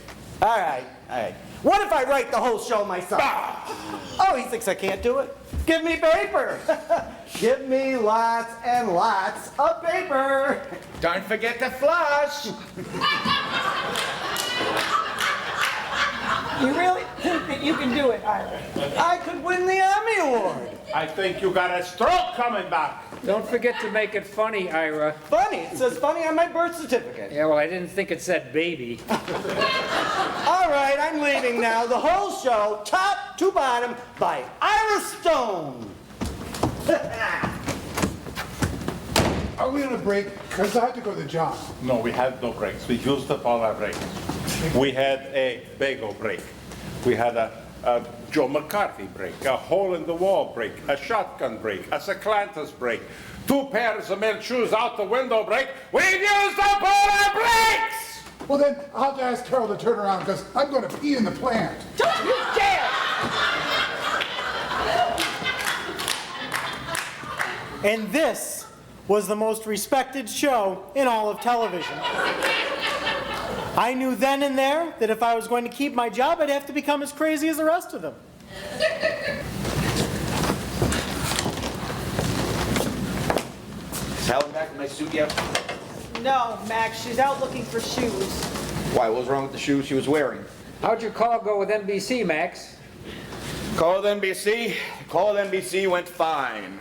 All right. What if I write the whole show myself? Oh, he thinks I can't do it? Give me paper. Give me lots and lots of paper. Don't forget to flush. You really think that you can do it, Ira? I could win the Emmy Award. I think you got a stroke coming back. Don't forget to make it funny, Ira. Funny. It says funny on my birth certificate. Yeah, well, I didn't think it said baby. All right, I'm leaving now. The whole show, top to bottom, by Ira Stone. Are we on a break? Because I have to go to John. No, we had no breaks. We used up all our breaks. We had a bagel break. We had a Joe McCarthy break, a hole-in-the-wall break, a shotgun break, a Seclantis break, 2 pairs of men's shoes out the window break. We've used up all our breaks! Well, then I'll have to ask Carol to turn around because I'm going to pee in the plant. Don't you dare! And this was the most respected show in all of television. I knew then and there that if I was going to keep my job, I'd have to become as crazy as the rest of them. Is Helen back in my suit yet? No, Max, she's out looking for shoes. Why, what was wrong with the shoes she was wearing? How'd your call go with NBC, Max? Call NBC. Call NBC went fine.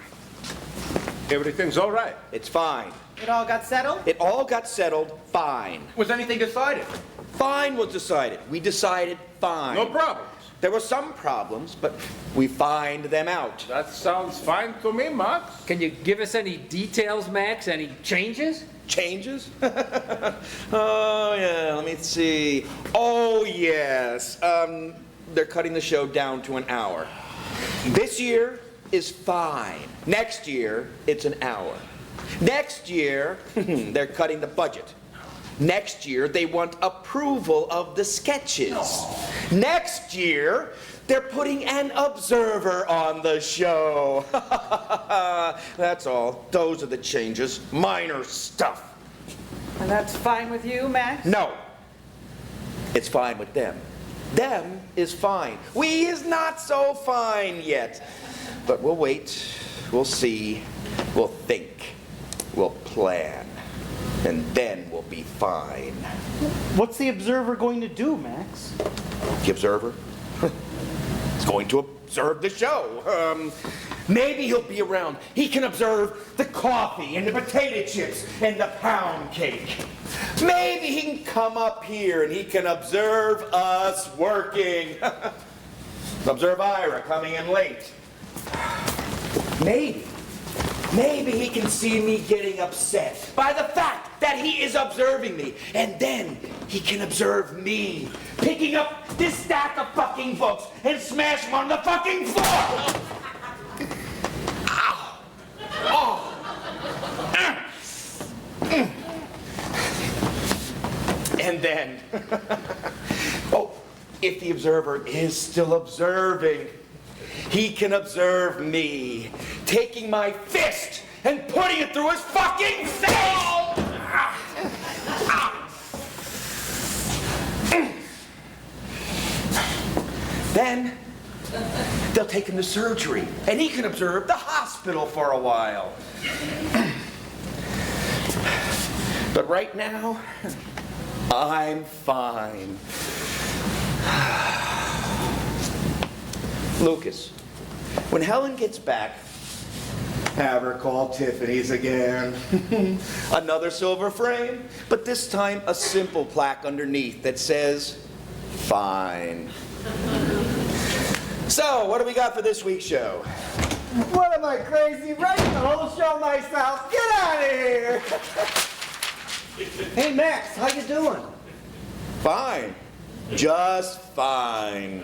Everything's all right. It's fine. It all got settled? It all got settled fine. Was anything decided? Fine was decided. We decided fine. No problems. There were some problems, but we fined them out. That sounds fine to me, Max. Can you give us any details, Max? Any changes? Changes? Oh, yeah, let me see. Oh, yes. They're cutting the show down to an hour. This year is fine. Next year, it's an hour. Next year, they're cutting the budget. Next year, they want approval of the sketches. Next year, they're putting an observer on the show. That's all. Those are the changes. Minor stuff. And that's fine with you, Max? No. It's fine with them. Them is fine. We is not so fine yet. But we'll wait. We'll see. We'll think. We'll plan. And then we'll be fine. What's the observer going to do, Max? The observer? He's going to observe the show. Maybe he'll be around. He can observe the coffee and the potato chips and the pound cake. Maybe he can come up here and he can observe us working. Observe Ira coming in late. Maybe he can see me getting upset by the fact that he is observing me. And then he can observe me picking up this stack of fucking books and smash them on the fucking floor. Ow. Oh. And then, oh, if the observer is still observing, he can observe me taking my fist and putting it through his fucking face! Then they'll take him to surgery, and he can observe the hospital for a while. But right now, I'm fine. Lucas, when Helen gets back, have her call Tiffany's again. Another silver frame, but this time a simple plaque underneath that says, fine. So, what do we got for this week's show? What am I, crazy? Writing the whole show myself? Get out of here! Hey, Max, how you doing? Fine. Just fine.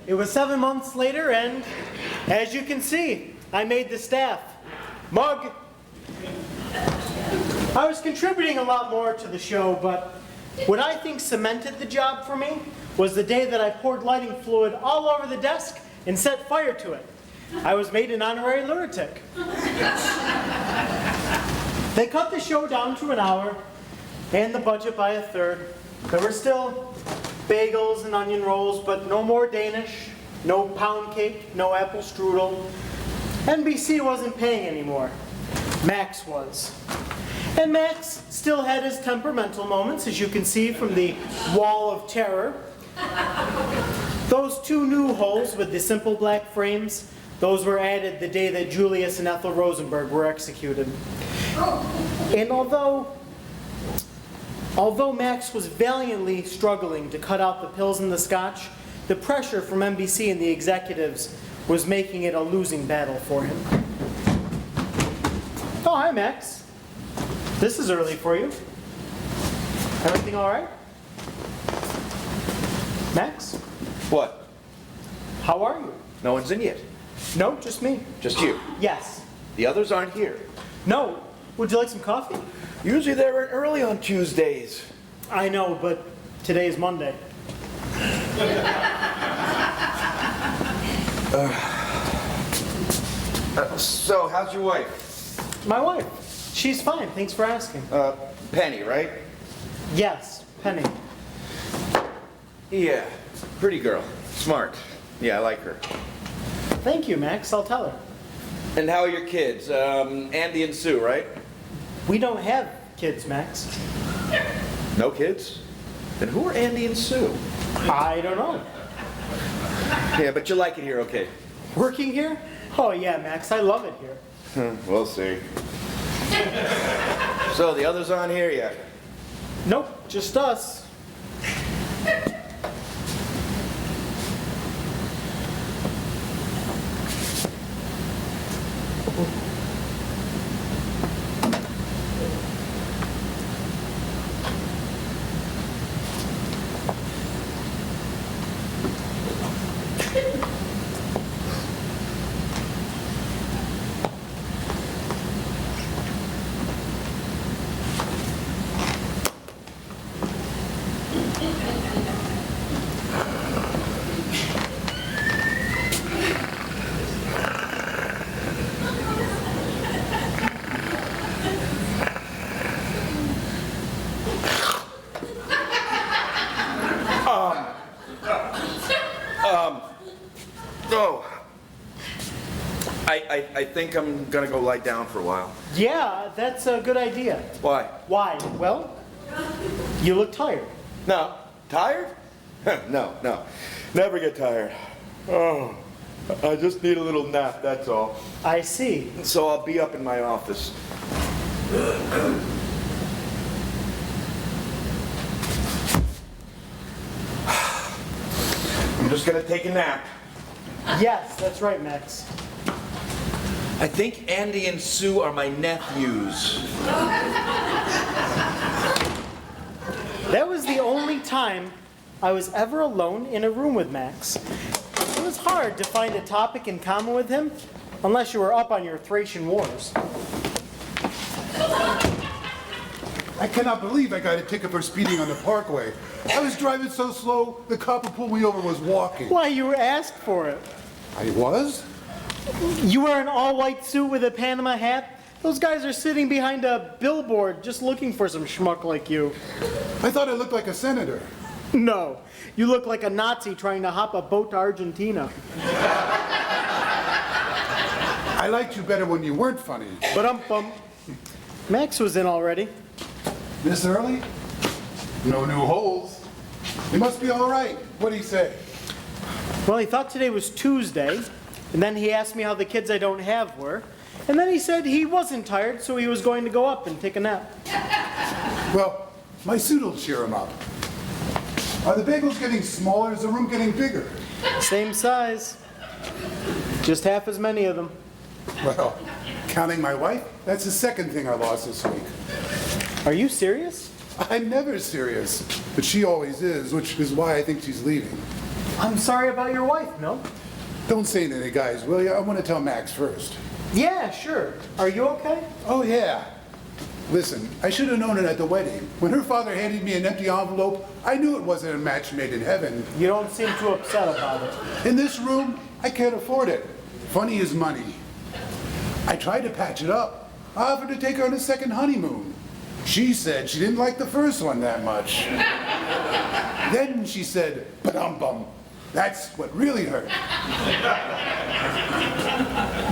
It was 7 months later, and as you can see, I made the staff. Mug. I was contributing a lot more to the show, but what I think cemented the job for me was the day that I poured lighting fluid all over the desk and set fire to it. I was made an honorary lunatic. They cut the show down to an hour and the budget by a third. There were still bagels and onion rolls, but no more Danish, no pound cake, no apple strudel. NBC wasn't paying anymore. Max was. And Max still had his temperamental moments, as you can see from the wall of terror. Those two new holes with the simple black frames, those were added the day that Julius and Ethel Rosenberg were executed. And although Max was valiantly struggling to cut out the pills and the scotch, the pressure from NBC and the executives was making it a losing battle for him. Oh, hi, Max. This is early for you. Everything all right? Max? What? How are you? No one's in yet. No, just me. Just you. Yes. The others aren't here. No. Would you like some coffee? Usually they're early on Tuesdays. I know, but today is Monday. So, how's your wife? My wife. She's fine. Thanks for asking. Penny, right? Yes, Penny. Yeah, pretty girl. Smart. Yeah, I like her. Thank you, Max. I'll tell her. And how are your kids? Andy and Sue, right? We don't have kids, Max. No kids? Then who are Andy and Sue? I don't know. Yeah, but you like it here, okay? Working here? Oh, yeah, Max. I love it here. We'll see. So the others aren't here yet? Nope, just us. Oh. I think I'm gonna go lie down for a while. Yeah, that's a good idea. Why? Why? Well, you look tired. No. Tired? No. Never get tired. Oh, I just need a little nap, that's all. I see. So I'll be up in my office. I'm just gonna take a nap. Yes, that's right, Max. I think Andy and Sue are my nephews. That was the only time I was ever alone in a room with Max. It was hard to find a topic in common with him, unless you were up on your Thracian wars. I cannot believe I got a ticket for speeding on the parkway. I was driving so slow, the cop who pulled me over was walking. Why, you asked for it. I was? You wear an all-white suit with a Panama hat? Those guys are sitting behind a billboard just looking for some schmuck like you. I thought I looked like a senator. No, you look like a Nazi trying to hop a boat to Argentina. I liked you better when you weren't funny. But Max was in already. This early? No new holes. It must be all right. What'd he say? Well, he thought today was Tuesday, and then he asked me how the kids I don't have were, and then he said he wasn't tired, so he was going to go up and take a nap. Well, my suit will cheer him up. Are the bagels getting smaller? Is the room getting bigger? Same size, just half as many of them. Well, counting my wife, that's the second thing I lost this week. Are you serious? I'm never serious, but she always is, which is why I think she's leaving. I'm sorry about your wife, no? Don't say anything, guys, will you? I want to tell Max first. Yeah, sure. Are you okay? Oh, yeah. Listen, I should have known it at the wedding. When her father handed me an empty envelope, I knew it wasn't a match made in heaven. You don't seem too upset about it. In this room, I can't afford it. Funny is money. I tried to patch it up. I offered to take her on a second honeymoon. She said she didn't like the first one that much. Then she said, "Ba-dum-bum." That's what really hurt.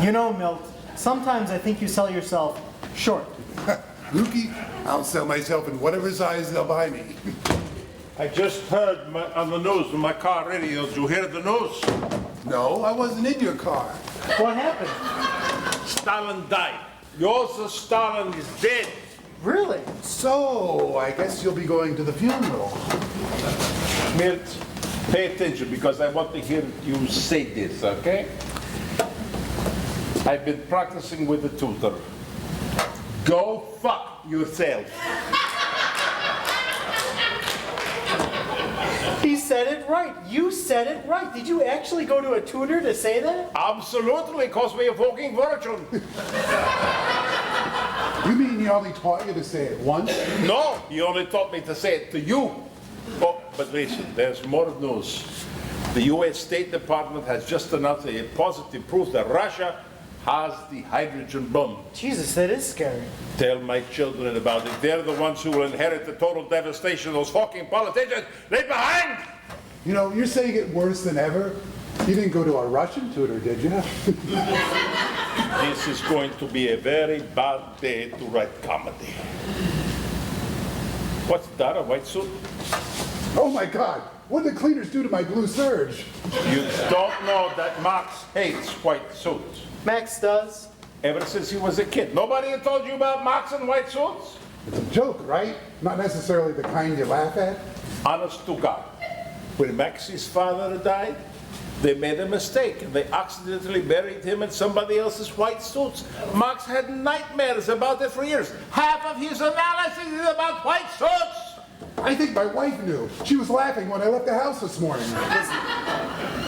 You know, Milt, sometimes I think you sell yourself short. Lukey, I'll sell myself in whatever size they'll buy me. I just heard on the news, on my car radio. Did you hear the news? No, I wasn't in your car. What happened? Stalin died. Joseph Stalin is dead. Really? So, I guess you'll be going to the funeral. Milt, pay attention because I want to hear you say this, okay? I've been practicing with the tutor. Go fuck yourself. He said it right. You said it right. Did you actually go to a tutor to say that? Absolutely, because we are fucking virgin. You mean he only taught you to say it once? No, he only taught me to say it to you. Oh, but listen, there's more news. The U.S. State Department has just announced a positive proof that Russia has the hydrogen bomb. Jesus, that is scary. Tell my children about it. They're the ones who will inherit the total devastation those fucking politicians leave behind. You know, you're saying it worse than ever. You didn't go to a Russian tutor, did you? This is going to be a very bad day to write comedy. What's that, a white suit? Oh my God, what did the cleaners do to my blue serge? You don't know that Max hates white suits. Max does. ever since he was a kid. Nobody had told you about Max in white suits? It's a joke, right? Not necessarily the kind you laugh at. Honest to God. When Max's father died, they made a mistake and they accidentally buried him in somebody else's white suits. Max had nightmares about it for years. Half of his analysis is about white suits. I think my wife knew. She was laughing when I left the house this morning.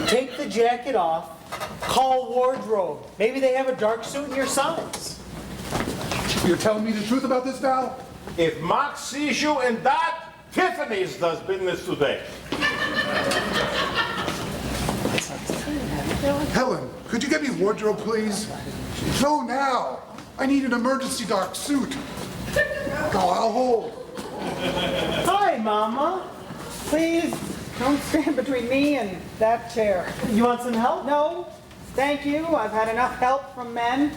Take the jacket off, call wardrobe. Maybe they have a dark suit in your size. You're telling me the truth about this, Val? If Max sees you in that, Tiffany's does business today. Helen, could you get me wardrobe, please? No, now. I need an emergency dark suit. Oh, I'll hold. Hi, Mama. Please, don't stand between me and that chair. You want some help? No, thank you. I've had enough help from men.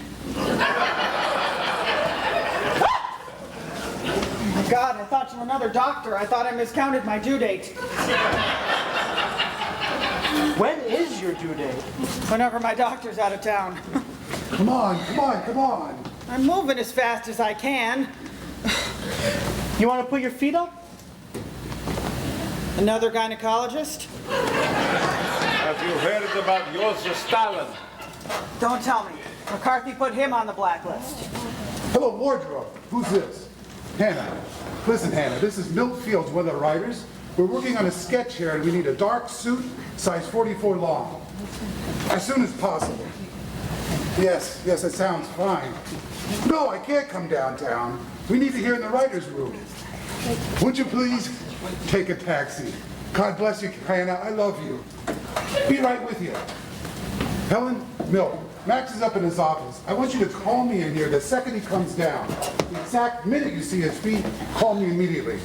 Oh my God, I thought you were another doctor. I thought I miscounted my due date. When is your due date? Whenever my doctor's out of town. Come on, come on, come on. I'm moving as fast as I can. You want to put your feet up? Another gynecologist? Have you heard about Joseph Stalin? Don't tell me. McCarthy put him on the blacklist. Hello, wardrobe. Who's this? Hannah. Listen, Hannah, this is Milt Fields, one of the writers. We're working on a sketch here and we need a dark suit, size 44 long. As soon as possible. Yes, that sounds fine. No, I can't come downtown. We need to hear in the writer's room. Would you please take a taxi? God bless you, Hannah. I love you. Be right with you. Helen, Milt, Max is up in his office. I want you to call me in here the second he comes down. The exact minute you see his feet, call me immediately.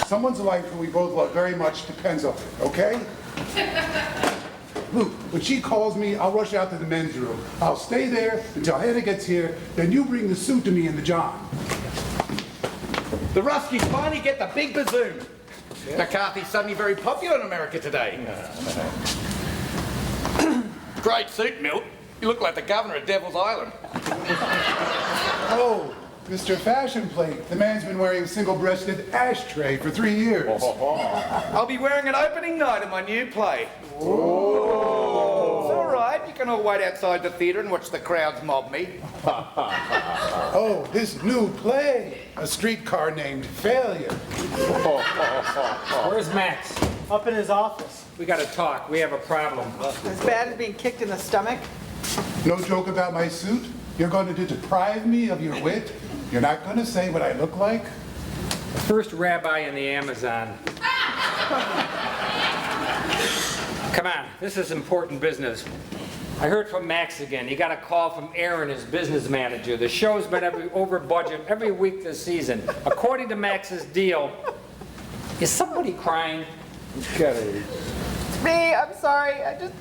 Someone's life who we both love very much depends on it, okay? Luke, when she calls me, I'll rush out to the men's room. I'll stay there until Hannah gets here, then you bring the suit to me in the John. The Ruskies finally get the big bazoon. Yeah. McCarthy's suddenly very popular in America today. Great suit, Milt. You look like the governor of Devil's Island. Oh, Mr. Fashion Plate. The man's been wearing a single-breasted ashtray for 3 years. I'll be wearing an opening night of my new play. Oh. It's all right. You can all wait outside the theatre and watch the crowds mob me. Oh, this new play. A streetcar named Failure. Where's Max? Up in his office. We gotta talk. We have a problem. As bad as being kicked in the stomach? No joke about my suit? You're going to deprive me of your wit? You're not going to say what I look like? The first rabbi in the Amazon. Come on, this is important business. I heard from Max again. He got a call from Aaron, his business manager. The show's been over budget every week this season. According to Max's deal, is somebody crying? It's me. I'm sorry. I just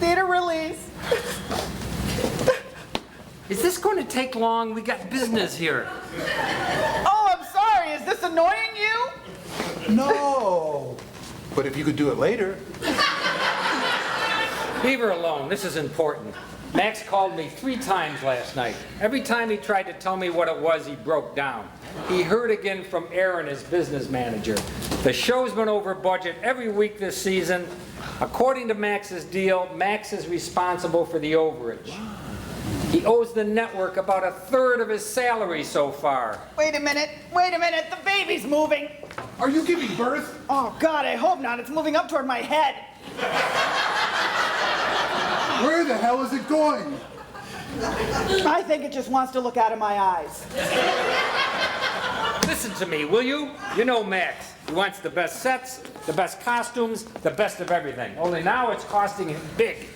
need a release. Is this going to take long? We got business here. Oh, I'm sorry. Is this annoying you? No. But if you could do it later. Leave her alone. This is important. Max called me 3 times last night. Every time he tried to tell me what it was, he broke down. He heard again from Aaron, his business manager. The show's been over budget every week this season. According to Max's deal, Max is responsible for the overage. He owes the network about 1/3 of his salary so far. Wait a minute. The baby's moving. Are you giving birth? Oh, God, I hope not. It's moving up toward my head. Where the hell is it going? I think it just wants to look out of my eyes. Listen to me, will you? You know Max. He wants the best sets, the best costumes, the best of everything. Only now it's costing him big.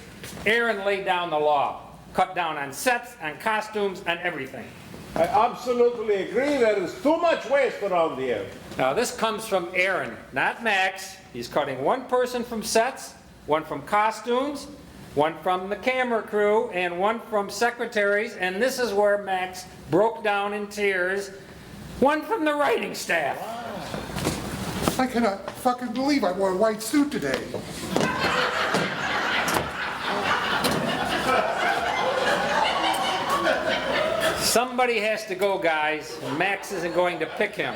Aaron laid down the law. Cut down on sets, on costumes, on everything. I absolutely agree. There is too much waste around here. Now this comes from Aaron, not Max. He's cutting 1 person from sets, 1 from costumes, 1 from the camera crew, and 1 from secretaries. And this is where Max broke down in tears. 1 from the writing staff. I cannot fucking believe I wore a white suit today. Somebody has to go, guys, and Max isn't going to pick him.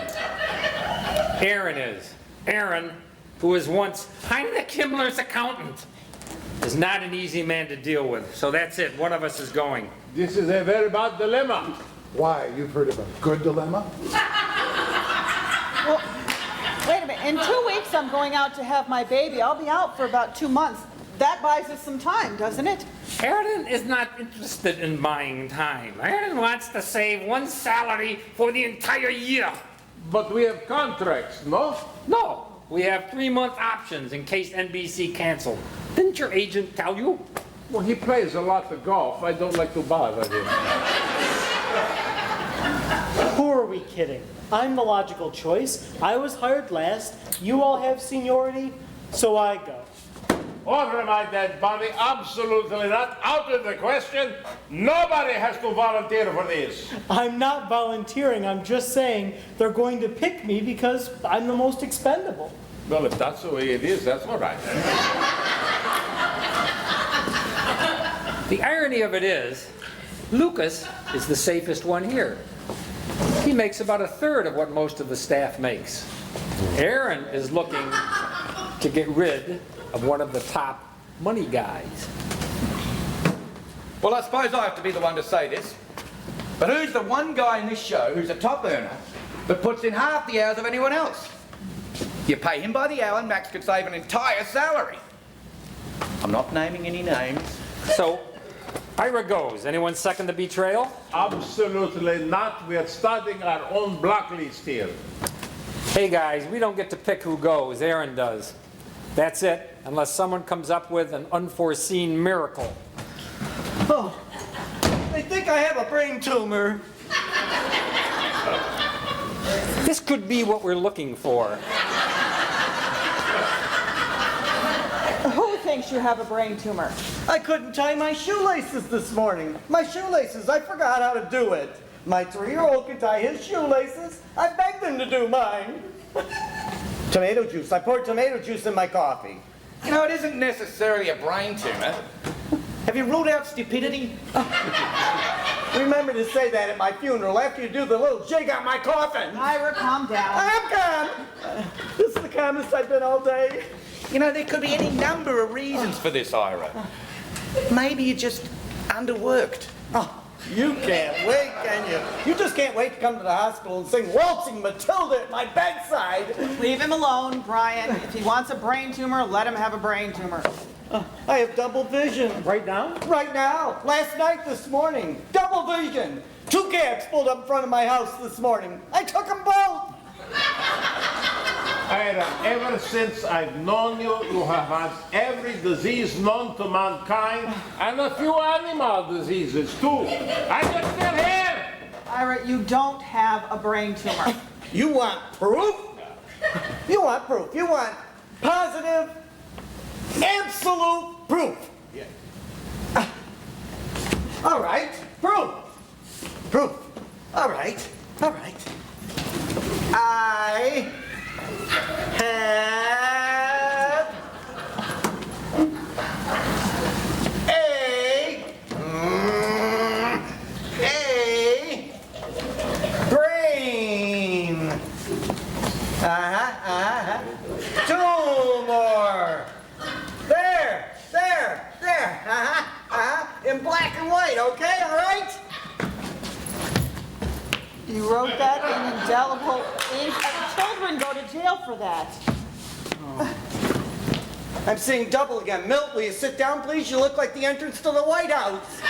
Aaron is. Aaron, who was once Heinrich Himmler's accountant, is not an easy man to deal with. So that's it. One of us is going. This is a very bad dilemma. Why? You've heard of a good dilemma? Well, wait a minute. In 2 weeks, I'm going out to have my baby. I'll be out for about 2 months. That buys us some time, doesn't it? Aaron is not interested in buying time. Aaron wants to save one salary for the entire year. But we have contracts, no? No, we have 3-month options in case NBC canceled. Didn't your agent tell you? Well, he plays a lot of golf. I don't like to bother him. Who are we kidding? I'm the logical choice. I was hired last. You all have seniority, so I go. Over my dead body, absolutely not. Out of the question. Nobody has to volunteer for this. I'm not volunteering. I'm just saying they're going to pick me because I'm the most expendable. Well, if that's the way it is, that's all right. The irony of it is, Lucas is the safest one here. He makes about 1/3 of what most of the staff makes. Aaron is looking to get rid of one of the top money guys. Well, I suppose I have to be the one to say this, but who's the one guy in this show who's a top earner but puts in half the hours of anyone else? You pay him by the hour and Max could save an entire salary. I'm not naming any names. So, Ira goes. Anyone second the betrayal? Absolutely not. We are starting our own blacklist here. Hey guys, we don't get to pick who goes. Aaron does. That's it, unless someone comes up with an unforeseen miracle. Oh, they think I have a brain tumor. This could be what we're looking for. Who thinks you have a brain tumor? I couldn't tie my shoelaces this morning. My shoelaces, I forgot how to do it. My 3-year-old can tie his shoelaces. I begged him to do mine. Tomato juice. I poured tomato juice in my coffee. You know, it isn't necessarily a brain tumour. Have you ruled out stupidity? Remember to say that at my funeral after you do the little jig on my coffin. Ira, calm down. I'm calm. This is the calmest I've been all day. You know, there could be any number of reasons for this, Ira. Maybe you're just underworked. Oh, you can't wait, can you? You just can't wait to come to the hospital and sing Waltzing Matilda at my bedside. Leave him alone, Brian. If he wants a brain tumor, let him have a brain tumor. I have double vision. Right now? Right now. Last night, this morning. Double vision. 2 cabs pulled up in front of my house this morning. I took them both. Ira, ever since I've known you, you have had every disease known to mankind, and a few animal diseases too. And you're still here! Ira, you don't have a brain tumor. You want proof? You want proof. You want positive, absolute proof. Yeah. All right. Proof. Proof. All right. All right. I have a brain tumor. There, in black and white, okay, all right? You wrote that in indelible ink. Children go to jail for that. I'm seeing double again. Milt, will you sit down, please? You look like the entrance to the White House.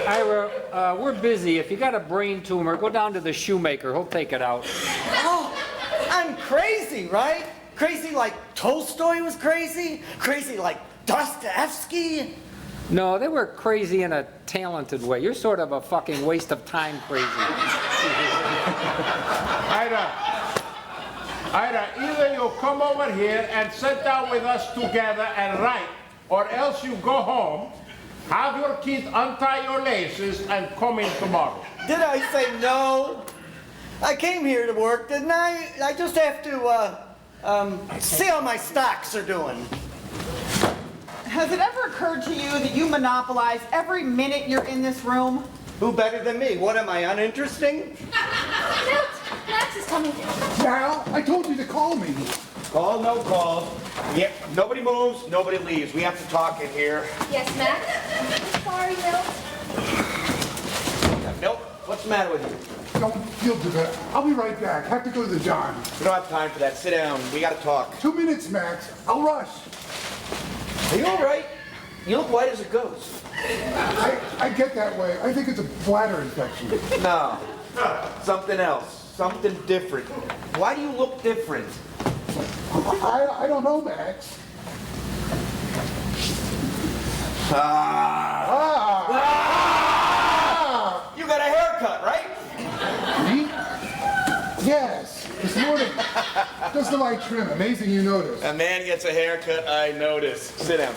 Ira, we're busy. If you got a brain tumor, go down to the shoemaker. He'll take it out. Oh, I'm crazy, right? Crazy like Tolstoy was crazy? Crazy like Dostoevsky? No, they were crazy in a talented way. You're sort of a fucking waste of time crazy. Ira, either you come over here and sit down with us together and write, or else you go home, have your kids untie your laces, and come in tomorrow. Did I say no? I came here to work, didn't I? I just have to, see how my stocks are doing. has it ever occurred to you that you monopolize every minute you're in this room? Who better than me? What, am I uninteresting? Milt, Max is coming. Val, I told you to call me. Call, no call. Yep, nobody moves, nobody leaves. We have to talk in here. Yes, Max? Sorry, Milt. Milt, what's the matter with you? Don't feel too bad. I'll be right back. Have to go to the John. We don't have time for that. Sit down. We gotta talk. 2 minutes, Max. I'll rush. Are you all right? You look white as a ghost. I get that way. I think it's a bladder infection. No, something else. Something different. Why do you look different? I don't know, Max. You got a haircut, right? Me? Yes, this morning. Just the right trim. Amazing you noticed. A man gets a haircut, I notice. Sit down.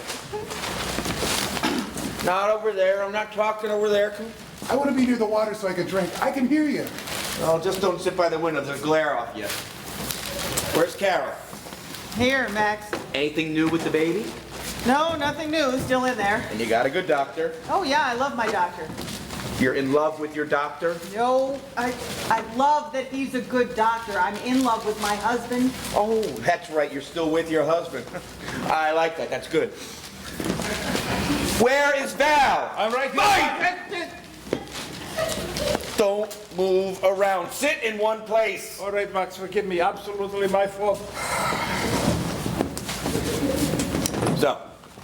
Not over there. I'm not talking over there. Come. I want to be near the water so I can drink. I can hear you. Oh, just don't sit by the window. There's a glare off you. Where's Carol? Here, Max. Anything new with the baby? No, nothing new. Still in there. And you got a good doctor. Oh, yeah, I love my doctor. You're in love with your doctor? No, I love that he's a good doctor. I'm in love with my husband. Oh, that's right. You're still with your husband. I like that. That's good. Where is Val? I'm right here. Mike! Don't move around. Sit in one place. All right, Max, forgive me. Absolutely my fault. So,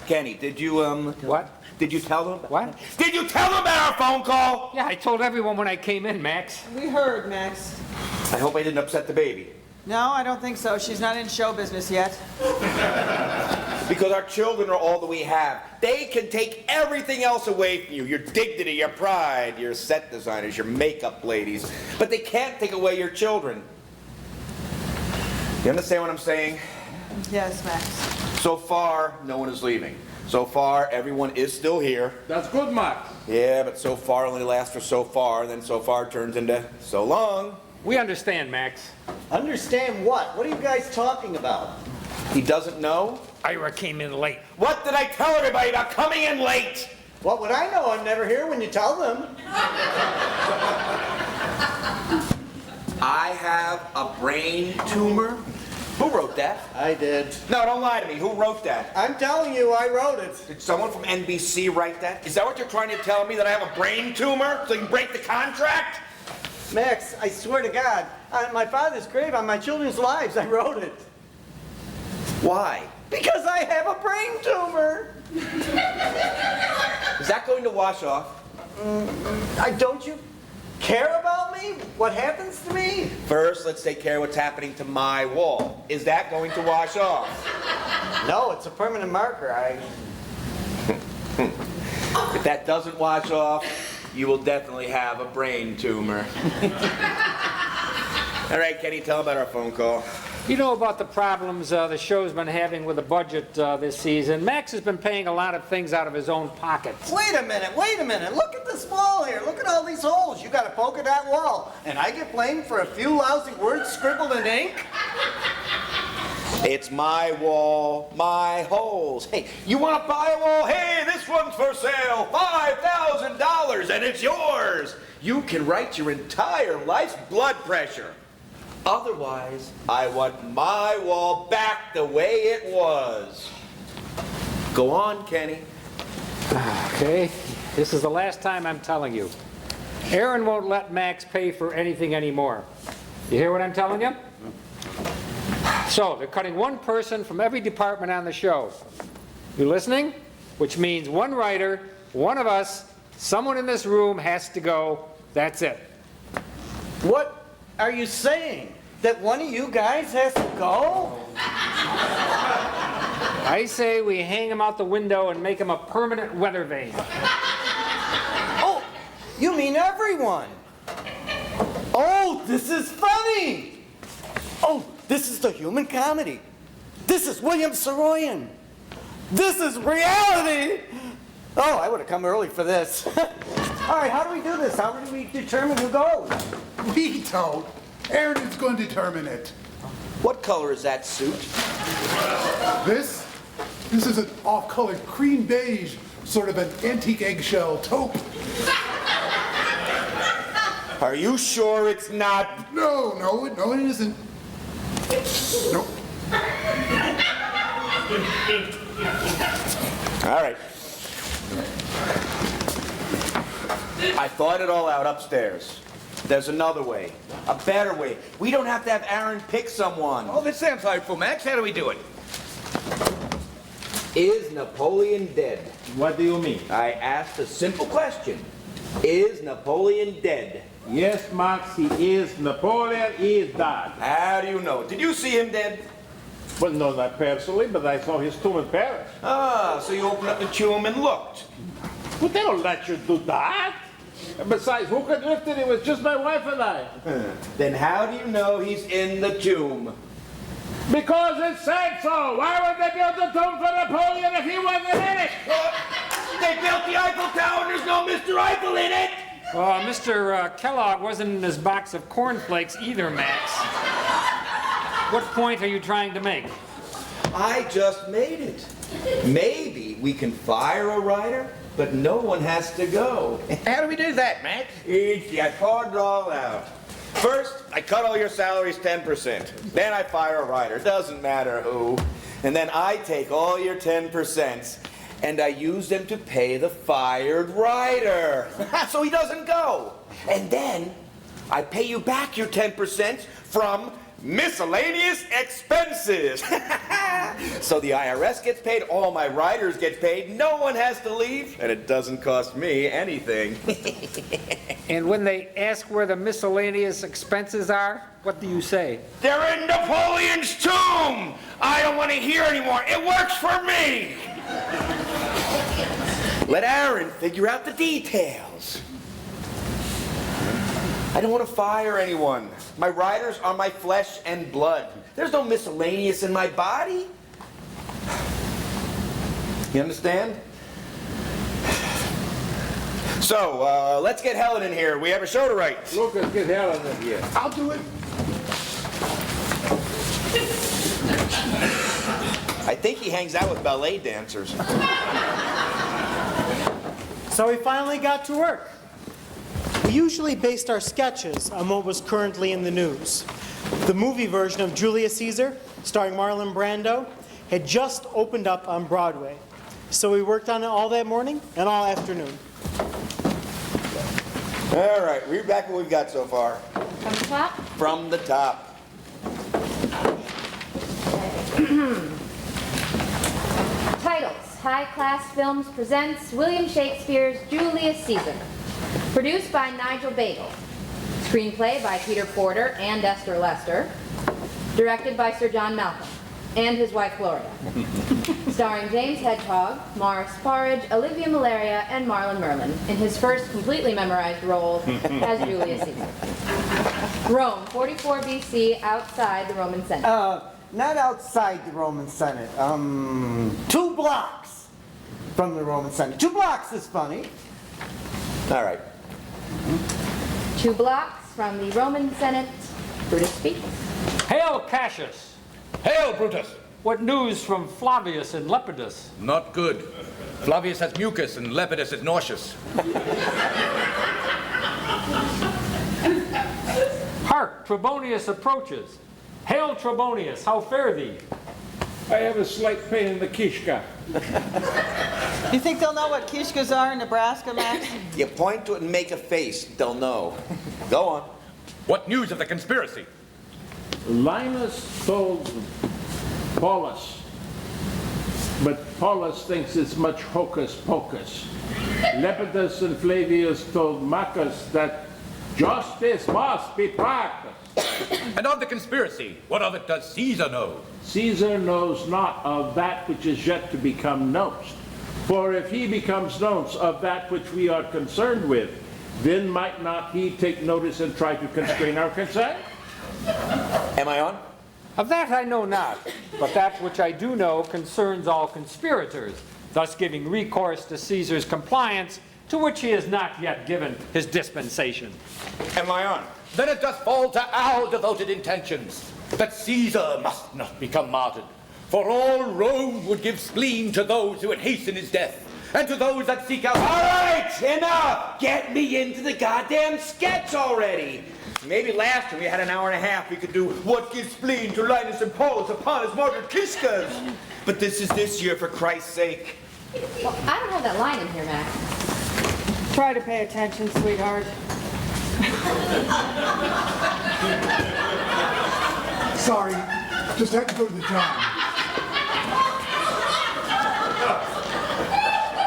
Kenny, did you, What? Did you tell them? What? Did you tell them about our phone call? Yeah, I told everyone when I came in, Max. We heard, Max. I hope I didn't upset the baby. No, I don't think so. She's not in show business yet. Because our children are all that we have. They can take everything else away from you. Your dignity, your pride, your set designers, your makeup ladies. But they can't take away your children. You understand what I'm saying? Yes, Max. So far, no one is leaving. So far, everyone is still here. That's good, Max. Yeah, but so far only lasts for so far, and then so far turns into so long. We understand, Max. Understand what? What are you guys talking about? He doesn't know? Ira came in late. What did I tell everybody about coming in late? What would I know? I'm never here when you tell them. I have a brain tumor. Who wrote that? I did. No, don't lie to me. Who wrote that? I'm telling you, I wrote it. Did someone from NBC write that? Is that what you're trying to tell me, that I have a brain tumor so you can break the contract? Max, I swear to God, on my father's grave, on my children's lives, I wrote it. Why? Because I have a brain tumor. Is that going to wash off? Don't you care about me? What happens to me? First, let's take care of what's happening to my wall. Is that going to wash off? No, it's a permanent marker. If that doesn't wash off, you will definitely have a brain tumor. All right, Kenny, tell about our phone call. You know about the problems the show's been having with the budget this season. Max has been paying a lot of things out of his own pocket. Wait a minute. Look at this wall here. Look at all these holes. You got a polka dot wall. And I get blamed for a few lousy words scribbled in ink? It's my wall, my holes. Hey, you want to buy a wall? Hey, this one's for sale, $5,000, and it's yours. You can write your entire life's blood pressure. Otherwise, I want my wall back the way it was. Go on, Kenny. Okay, this is the last time I'm telling you. Aaron won't let Max pay for anything anymore. You hear what I'm telling you? So, they're cutting one person from every department on the show. You listening? Which means one writer, one of us, someone in this room has to go. That's it. What are you saying? That one of you guys has to go? I say we hang him out the window and make him a permanent weather vane. Oh, you mean everyone? Oh, this is funny. Oh, this is the human comedy. This is William Saroyan. This is reality. Oh, I would have come early for this. All right, how do we do this? How do we determine who goes? We don't. Aaron is going to determine it. What color is that suit? This? This is an off-colored cream beige, sort of an antique eggshell taupe. Are you sure it's not? No, it isn't. Nope. All right. I thought it all out upstairs. There's another way, a better way. We don't have to have Aaron pick someone. Oh, this sounds hopeful, Max. How do we do it? Is Napoleon dead? What do you mean? I asked a simple question. Is Napoleon dead? Yes, Max, he is. Napoleon is dead. How do you know? Did you see him dead? Well, no, not personally, but I saw his tomb in Paris. Ah, so you opened up the tomb and looked. But they don't let you do that. And besides, who could lift it? It was just my wife and I. Then how do you know he's in the tomb? Because it said so. Why would they build a tomb for Napoleon if he wasn't in it? They built the Eiffel Tower and there's no Mr. Eiffel in it. Mr. Kellogg wasn't in his box of cornflakes either, Max. What point are you trying to make? I just made it. Maybe we can fire a writer, but no one has to go. How do we do that, Max? Easy, I thought it all out. First, I cut all your salaries 10%. Then I fire a writer, doesn't matter who. And then I take all your 10% and I use them to pay the fired writer. So he doesn't go. And then I pay you back your 10% from miscellaneous expenses. So the IRS gets paid, all my writers get paid, no one has to leave, and it doesn't cost me anything. And when they ask where the miscellaneous expenses are, what do you say? They're in Napoleon's tomb! I don't want to hear anymore. It works for me! Let Aaron figure out the details. I don't want to fire anyone. My writers are my flesh and blood. There's no miscellaneous in my body. You understand? So, let's get Helen in here. We have a show to write. Lucas, get Helen in here. I'll do it. I think he hangs out with ballet dancers. So we finally got to work. We usually based our sketches on what was currently in the news. The movie version of Julius Caesar, starring Marlon Brando, had just opened up on Broadway. So we worked on it all that morning and all afternoon. All right, read back what we've got so far. From the top? From the top. Titles: High Class Films presents William Shakespeare's Julius Caesar. Produced by Nigel Bagel. Screenplay by Peter Porter and Esther Lester. Directed by Sir John Malcolm and his wife Gloria. Starring James Hedgehog, Morris Parridge, Olivia Malaria, and Marlon Merlin in his first completely memorized role as Julius Caesar. Rome, 44 BC, outside the Roman Senate. Not outside the Roman Senate. 2 blocks from the Roman Senate. 2 blocks is funny. All right. 2 blocks from the Roman Senate. Brutus speaks. Hail, Cassius! Hail, Brutus! What news from Flavius and Lepidus? Not good. Flavius has mucus and Lepidus is nauseous. Hark, Trebonius approaches. Hail, Trebonius, how fare thee? I have a slight pain in the kishka. You think they'll know what kishkas are in Nebraska, Max? You point to it and make a face, they'll know. Go on. What news of the conspiracy? Linus told Paulus, but Paulus thinks it's much hocus pocus. Lepidus and Flavius told Marcus that justice must be practiced. And of the conspiracy, what of it does Caesar know? Caesar knows not of that which is yet to become known. For if he becomes known of that which we are concerned with, then might not he take notice and try to constrain our consent? Am I on? Of that I know not, but that which I do know concerns all conspirators, thus giving recourse to Caesar's compliance, to which he has not yet given his dispensation. Am I on? Then it does fall to our devoted intentions that Caesar must not become martyred, For all Rome would give spleen to those who would hasten his death, and to those that seek out... All right, enough! Get me into the goddamn sketch already. Maybe last time we had an hour and a half, we could do what gives spleen to Linus and Paulus upon his martyred Kishkas. But this is this year, for Christ's sake. Well, I don't have that line in here, Max. Try to pay attention, sweetheart. Sorry, just had to go to the town.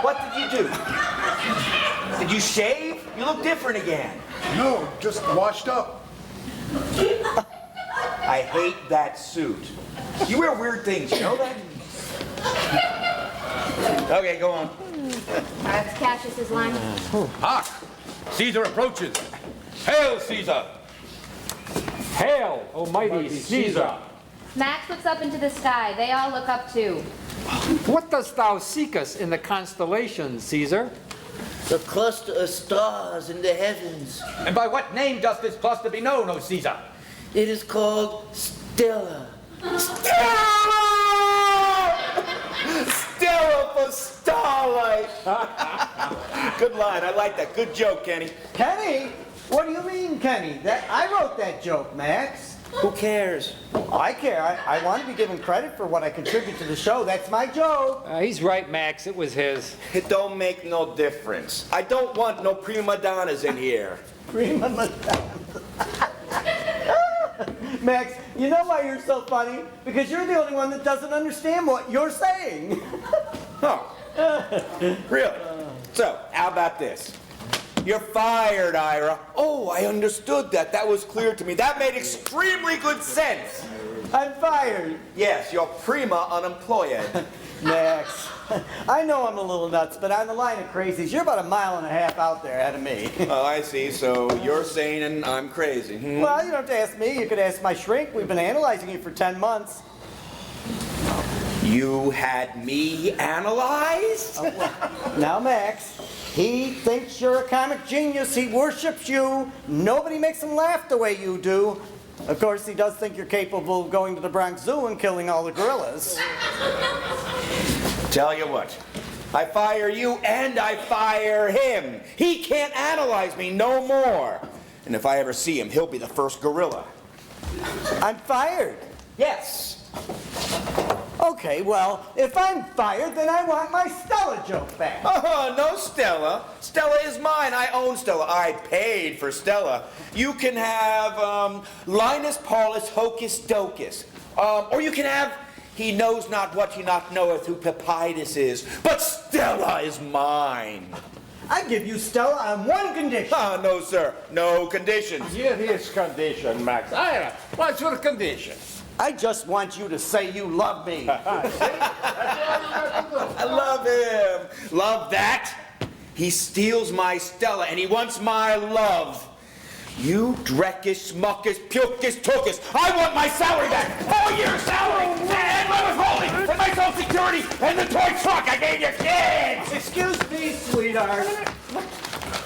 What did you do? Did you shave? You look different again. No, just washed up. I hate that suit. You wear weird things, you know that? Okay, go on. That's Cassius's line. Hark! Caesar approaches. Hail, Caesar! Hail, almighty Caesar! Max looks up into the sky. They all look up too. What dost thou seek us in the constellations, Caesar? The cluster of stars in the heavens. And by what name does this cluster be known, O Caesar? It is called Stella. Stella for starlight. Good line. I like that. Good joke, Kenny. Kenny? What do you mean, Kenny? I wrote that joke, Max. Who cares? I care. I want to be given credit for what I contribute to the show. That's my joke. He's right, Max. It was his. It don't make no difference. I don't want no prima donnas in here. Prima Madonna. Max, you know why you're so funny? Because you're the only one that doesn't understand what you're saying. Oh. Really? So, how about this? You're fired, Ira. Oh, I understood that. That was clear to me. That made extremely good sense. I'm fired. Yes, you're prima unemployed. Max, I know I'm a little nuts, but on the line of crazies, you're about a mile and a half out there ahead of me. Oh, I see. So you're sane and I'm crazy. Well, you don't have to ask me. You could ask my shrink. We've been analyzing you for 10 months. You had me analyzed? Now, Max, he thinks you're a comic genius. He worships you. Nobody makes him laugh the way you do. Of course, he does think you're capable of going to the Bronx Zoo and killing all the gorillas. Tell you what, I fire you and I fire him. He can't analyze me no more. And if I ever see him, he'll be the first gorilla. I'm fired. Yes. Okay, well, if I'm fired, then I want my Stella joke back. Oh, no Stella. Stella is mine. I own Stella. I paid for Stella. You can have Linus Paulus Hocus Docus. Or you can have He knows not what he not knoweth who Pepitus is. But Stella is mine. I give you Stella on one condition. Ah, no, sir. No conditions. Here is condition, Max. Ira, what's your condition? I just want you to say you love me. I love him. Love that? He steals my Stella and he wants my love. You dreckish, smuckish, pukish, tookish. I want my salary back. 4 years salary and my withholding and my social security and the toy truck I gave your kids. Excuse me, sweetheart.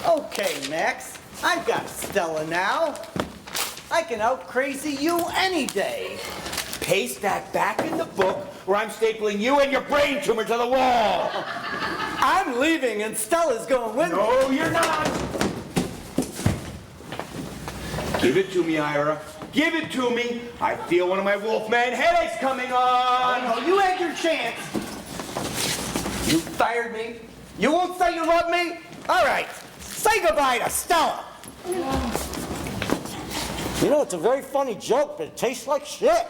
Okay, Max. I've got Stella now. I can out-crazy you any day. Paste that back in the book or I'm stapling you and your brain tumor to the wall. I'm leaving and Stella's going with me. No, you're not. Give it to me, Ira. Give it to me. I feel one of my Wolfman headaches coming on. No, you had your chance. You fired me. You won't say you love me? All right. Say goodbye to Stella. You know, it's a very funny joke, but it tastes like shit.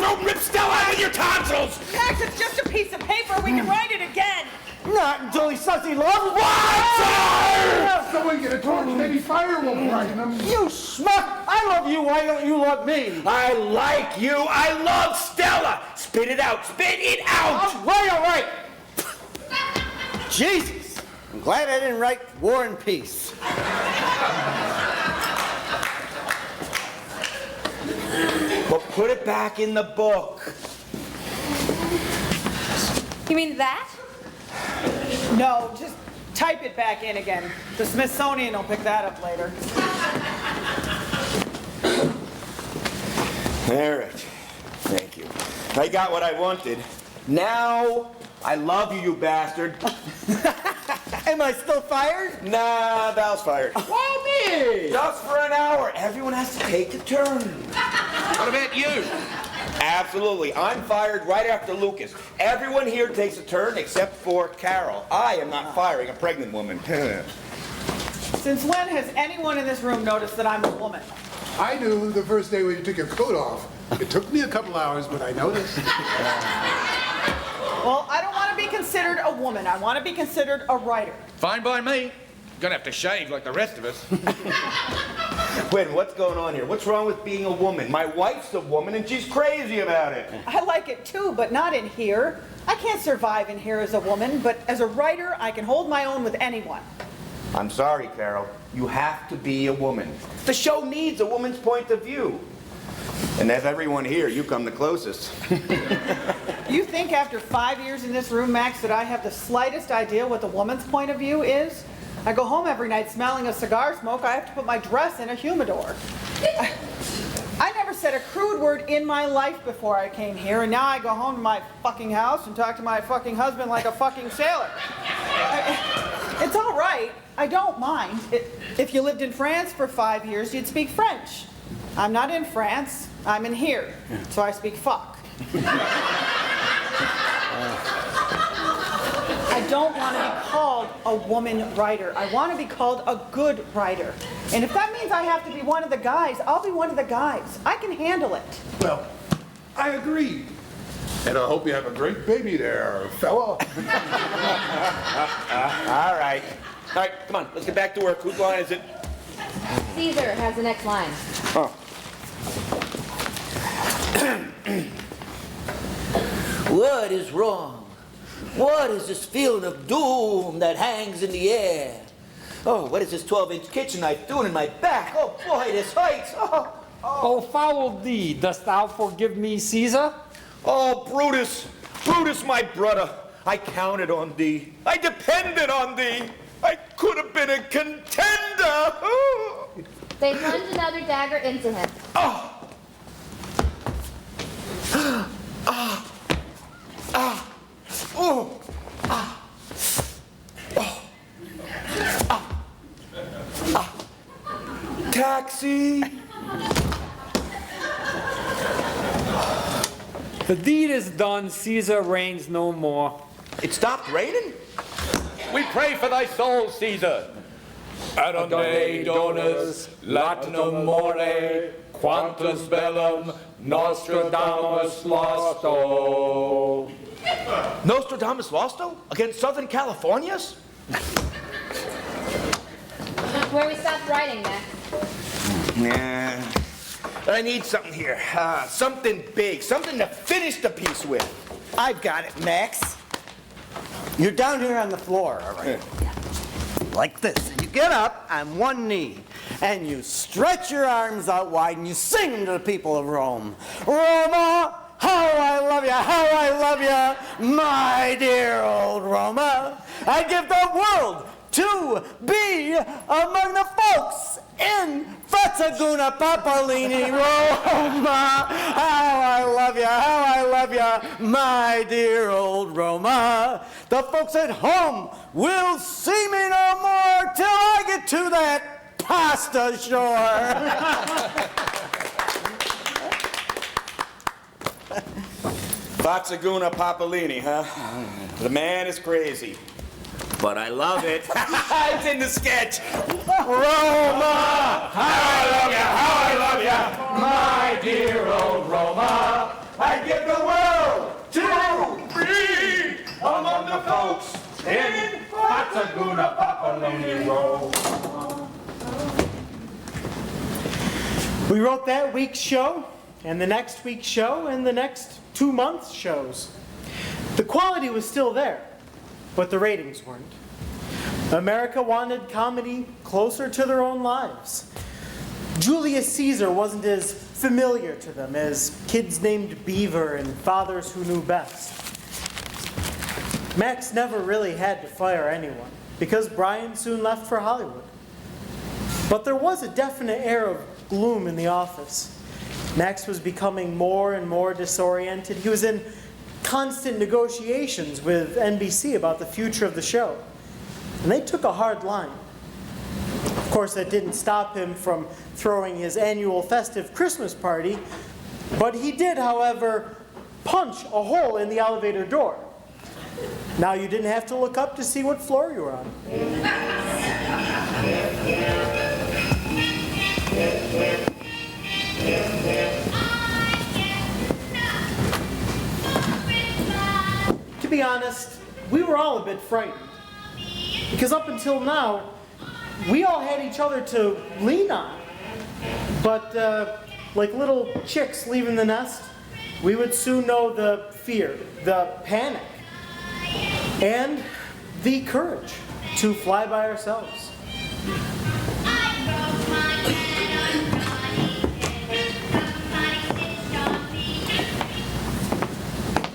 Don't rip Stella out of your tonsils! Max, it's just a piece of paper. We can write it again. Not until he says he loves me. Someone get a torch, maybe fire will brighten him. You schmuck! I love you, why don't you love me? I like you. I love Stella. Spit it out. Spit it out. All right. Jesus! I'm glad I didn't write War and Peace. But put it back in the book. You mean that? No, just type it back in again. The Smithsonian will pick that up later. All right. Thank you. I got what I wanted. Now, I love you, you bastard. Am I still fired? Nah, Val's fired. Why me? Just for an hour. Everyone has to take a turn. What about you? Absolutely. I'm fired right after Lucas. Everyone here takes a turn except for Carol. I am not firing a pregnant woman. Since when has anyone in this room noticed that I'm a woman? I knew the first day when you took your coat off. It took me a couple hours, but I noticed. Well, I don't want to be considered a woman. I want to be considered a writer. Fine by me. Gonna have to shave like the rest of us. Wait, what's going on here? What's wrong with being a woman? My wife's a woman and she's crazy about it. I like it too, but not in here. I can't survive in here as a woman, but as a writer, I can hold my own with anyone. I'm sorry, Carol. You have to be a woman. The show needs a woman's point of view. And as everyone here, you come the closest. You think after 5 years in this room, Max, that I have the slightest idea what the woman's point of view is? I go home every night smelling a cigar smoke. I have to put my dress in a humidor. I never said a crude word in my life before I came here, and now I go home to my fucking house and talk to my fucking husband like a fucking sailor. It's all right. I don't mind. If you lived in France for 5 years, you'd speak French. I'm not in France. I'm in here, so I speak fuck. I don't want to be called a woman writer. I want to be called a good writer. And if that means I have to be one of the guys, I'll be one of the guys. I can handle it. Well, I agree. And I hope you have a great baby there, fella. All right. All right, come on, let's get back to work. Whose line is it? Caesar has the next line. Oh. What is wrong? What is this feeling of doom that hangs in the air? Oh, what is this 12-inch kitchen knife doing in my back? Oh, boy, this hurts. Oh, foul thee, dost thou forgive me, Caesar? Oh, Brutus, Brutus, my brother, I counted on thee. I depended on thee. I could have been a contender. Oh. They plunge another dagger into him. Taxi. The deed is done, Caesar reigns no more. It stopped raining? We pray for thy soul, Caesar. Adonai donus, latinum more, quantus bellum, Nostradamus losto. Nostradamus losto? Against Southern Californias? Where we stopped writing, Max. Yeah. But I need something here. Something big. Something to finish the piece with. I've got it, Max. You're down here on the floor, all right? Like this. And you get up on one knee, and you stretch your arms out wide, and you sing to the people of Rome. Roma, how I love you, how I love you, my dear old Roma. I give the world to be among the folks in Fazzaguna Papalini, Roma. How I love you, my dear old Roma. The folks at home will see me no more till I get to that pasta shore. Fazzaguna Papalini, huh? The man is crazy. But I love it. It's in the sketch. Roma! How I love you, my dear old Roma. I give the world to be among the folks in Fazzaguna Papalini, Roma. We wrote that week's show, and the next week's show, and the next 2 months' shows. The quality was still there, but the ratings weren't. America wanted comedy closer to their own lives. Julius Caesar wasn't as familiar to them as kids named Beaver and fathers who knew best. Max never really had to fire anyone because Brian soon left for Hollywood. But there was a definite air of gloom in the office. Max was becoming more and more disoriented. He was in constant negotiations with NBC about the future of the show. And they took a hard line. Of course, that didn't stop him from throwing his annual festive Christmas party, but he did, however, punch a hole in the elevator door. Now you didn't have to look up to see what floor you were on. To be honest, we were all a bit frightened. Because up until now, we all had each other to lean on. But like little chicks leaving the nest, we would soon know the fear, the panic, and the courage to fly by ourselves.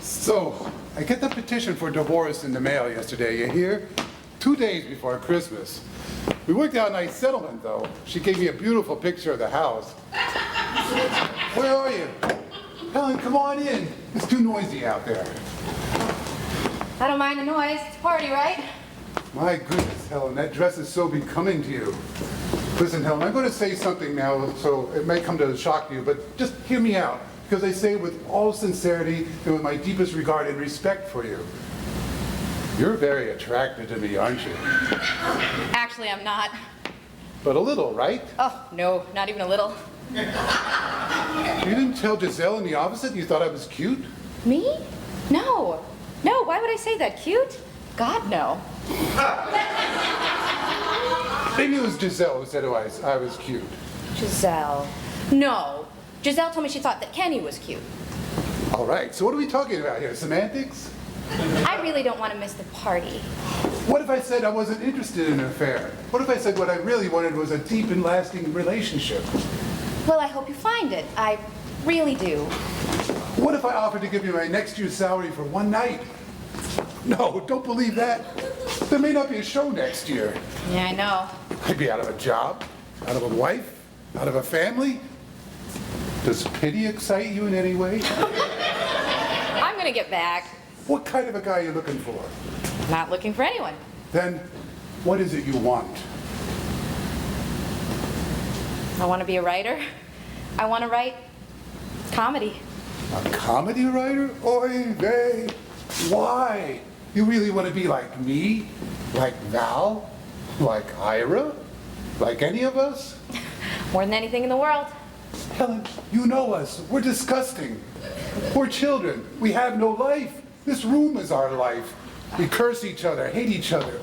So, I get the petition for divorce in the mail yesterday, you hear? 2 days before Christmas. We worked out a nice settlement, though. She gave me a beautiful picture of the house. Where are you? Helen, come on in. It's too noisy out there. I don't mind the noise. It's a party, right? My goodness, Helen, that dress is so becoming to you. Listen, Helen, I'm going to say something now, so it may come to a shock to you, but just hear me out, because I say it with all sincerity and with my deepest regard and respect for you. You're very attracted to me, aren't you? Actually, I'm not. But a little, right? Oh, no, not even a little. You didn't tell Giselle in the office that you thought I was cute? Me? No. No, why would I say that? Cute? God, no. Maybe it was Giselle who said I was cute. Giselle. No. Giselle told me she thought that Kenny was cute. All right, so what are we talking about here? Semantics? I really don't want to miss the party. What if I said I wasn't interested in an affair? What if I said what I really wanted was a deep and lasting relationship? Well, I hope you find it. I really do. What if I offered to give you my next year's salary for one night? No, don't believe that. There may not be a show next year. Yeah, I know. I'd be out of a job, out of a wife, out of a family. Does pity excite you in any way? I'm going to get back. What kind of a guy are you looking for? Not looking for anyone. Then, what is it you want? I want to be a writer. I want to write comedy. A comedy writer? Oy vey. Why? You really want to be like me? Like Val? Like Ira? Like any of us? More than anything in the world. Helen, you know us. We're disgusting. We're children. We have no life. This room is our life. We curse each other, hate each other.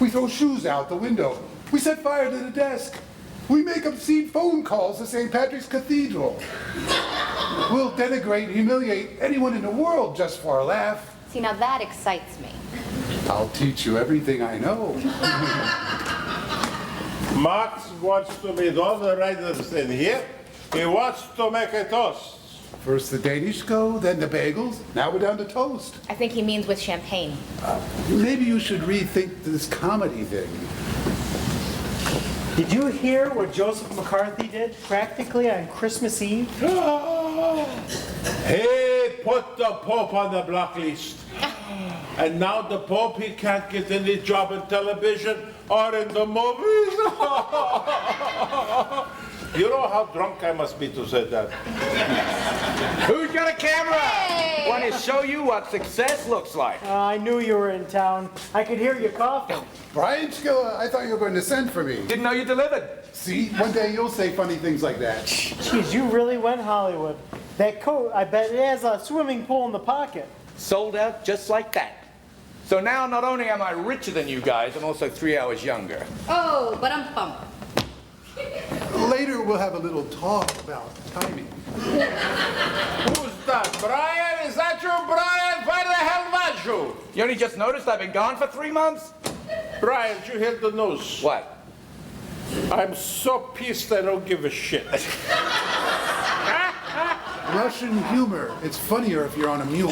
We throw shoes out the window. We set fire to the desk. We make obscene phone calls to St. Patrick's Cathedral. We'll denigrate and humiliate anyone in the world just for a laugh. See, now that excites me. I'll teach you everything I know. Max wants to meet all the writers in here. He wants to make a toast. First the Danish go, then the bagels. Now we're down to toast. I think he means with champagne. Maybe you should rethink this comedy thing. Did you hear what Joseph McCarthy did practically on Christmas Eve? He put the Pope on the blacklist. And now the Pope, he can't get any job in television or in the movies. You know how drunk I must be to say that. Who's got a camera? Hey! Want to show you what success looks like? I knew you were in town. I could hear you coughing. Brian Skilla, I thought you were going to send for me. Didn't know you delivered. See, one day you'll say funny things like that. Jeez, you really went Hollywood. That coat, I bet it has a swimming pool in the pocket. Sold out just like that. So now not only am I richer than you guys, I'm also 3 hours younger. Oh, but I'm bummed. Later we'll have a little talk about timing. Who's that? Brian? Is that you, Brian? Where the hell was you? You only just noticed I've been gone for 3 months? Brian, did you hear the news? What? I'm so pissed I don't give a shit. Russian humor. It's funnier if you're on a mule.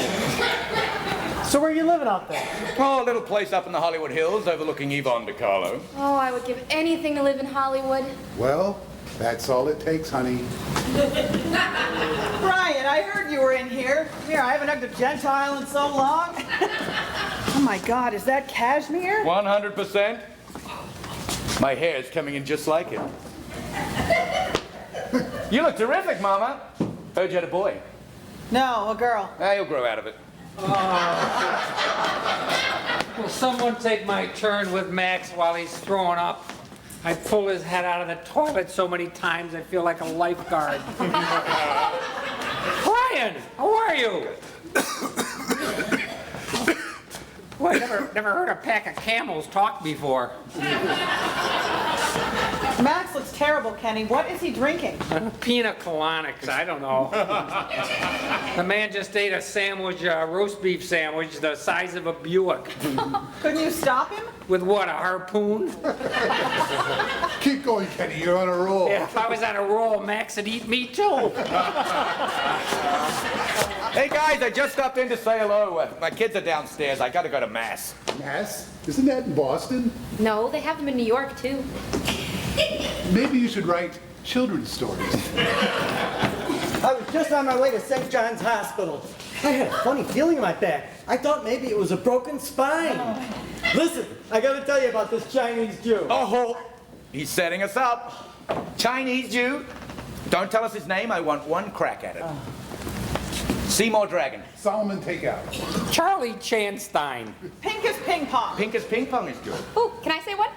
So where are you living out there? Oh, a little place up in the Hollywood Hills overlooking Yvonne DiCarlo. Oh, I would give anything to live in Hollywood. Well, that's all it takes, honey. Brian, I heard you were in here. Here, I haven't hugged a Gentile in so long. Oh my God, is that cashmere? 100%. My hair's coming in just like it. You look terrific, Mama. Heard you had a boy. No, a girl. You'll grow out of it. Will someone take my turn with Max while he's throwing up? I pull his head out of the toilet so many times I feel like a lifeguard. Brian, how are you? Well, I never heard a pack of camels talk before. Max looks terrible, Kenny. What is he drinking? Pina colonics, I don't know. The man just ate a sandwich, a roast beef sandwich the size of a Buick. Couldn't you stop him? With what, a harpoon? Keep going, Kenny. You're on a roll. Yeah, if I was on a roll, Max would eat me too. Hey, guys, I just stopped in to say hello. My kids are downstairs. I gotta go to Mass. Mass? Isn't that in Boston? No, they have them in New York, too. Maybe you should write children's stories. I was just on my way to St. John's Hospital. I had a funny feeling in my back. I thought maybe it was a broken spine. Listen, I gotta tell you about this Chinese Jew. Oh, he's setting us up. Chinese Jew. Don't tell us his name. I want one crack at it. Seymour Dragon. Solomon Takeout. Charlie Chanstein. Pink as ping pong. Pink as ping pong is good. Ooh, can I say one?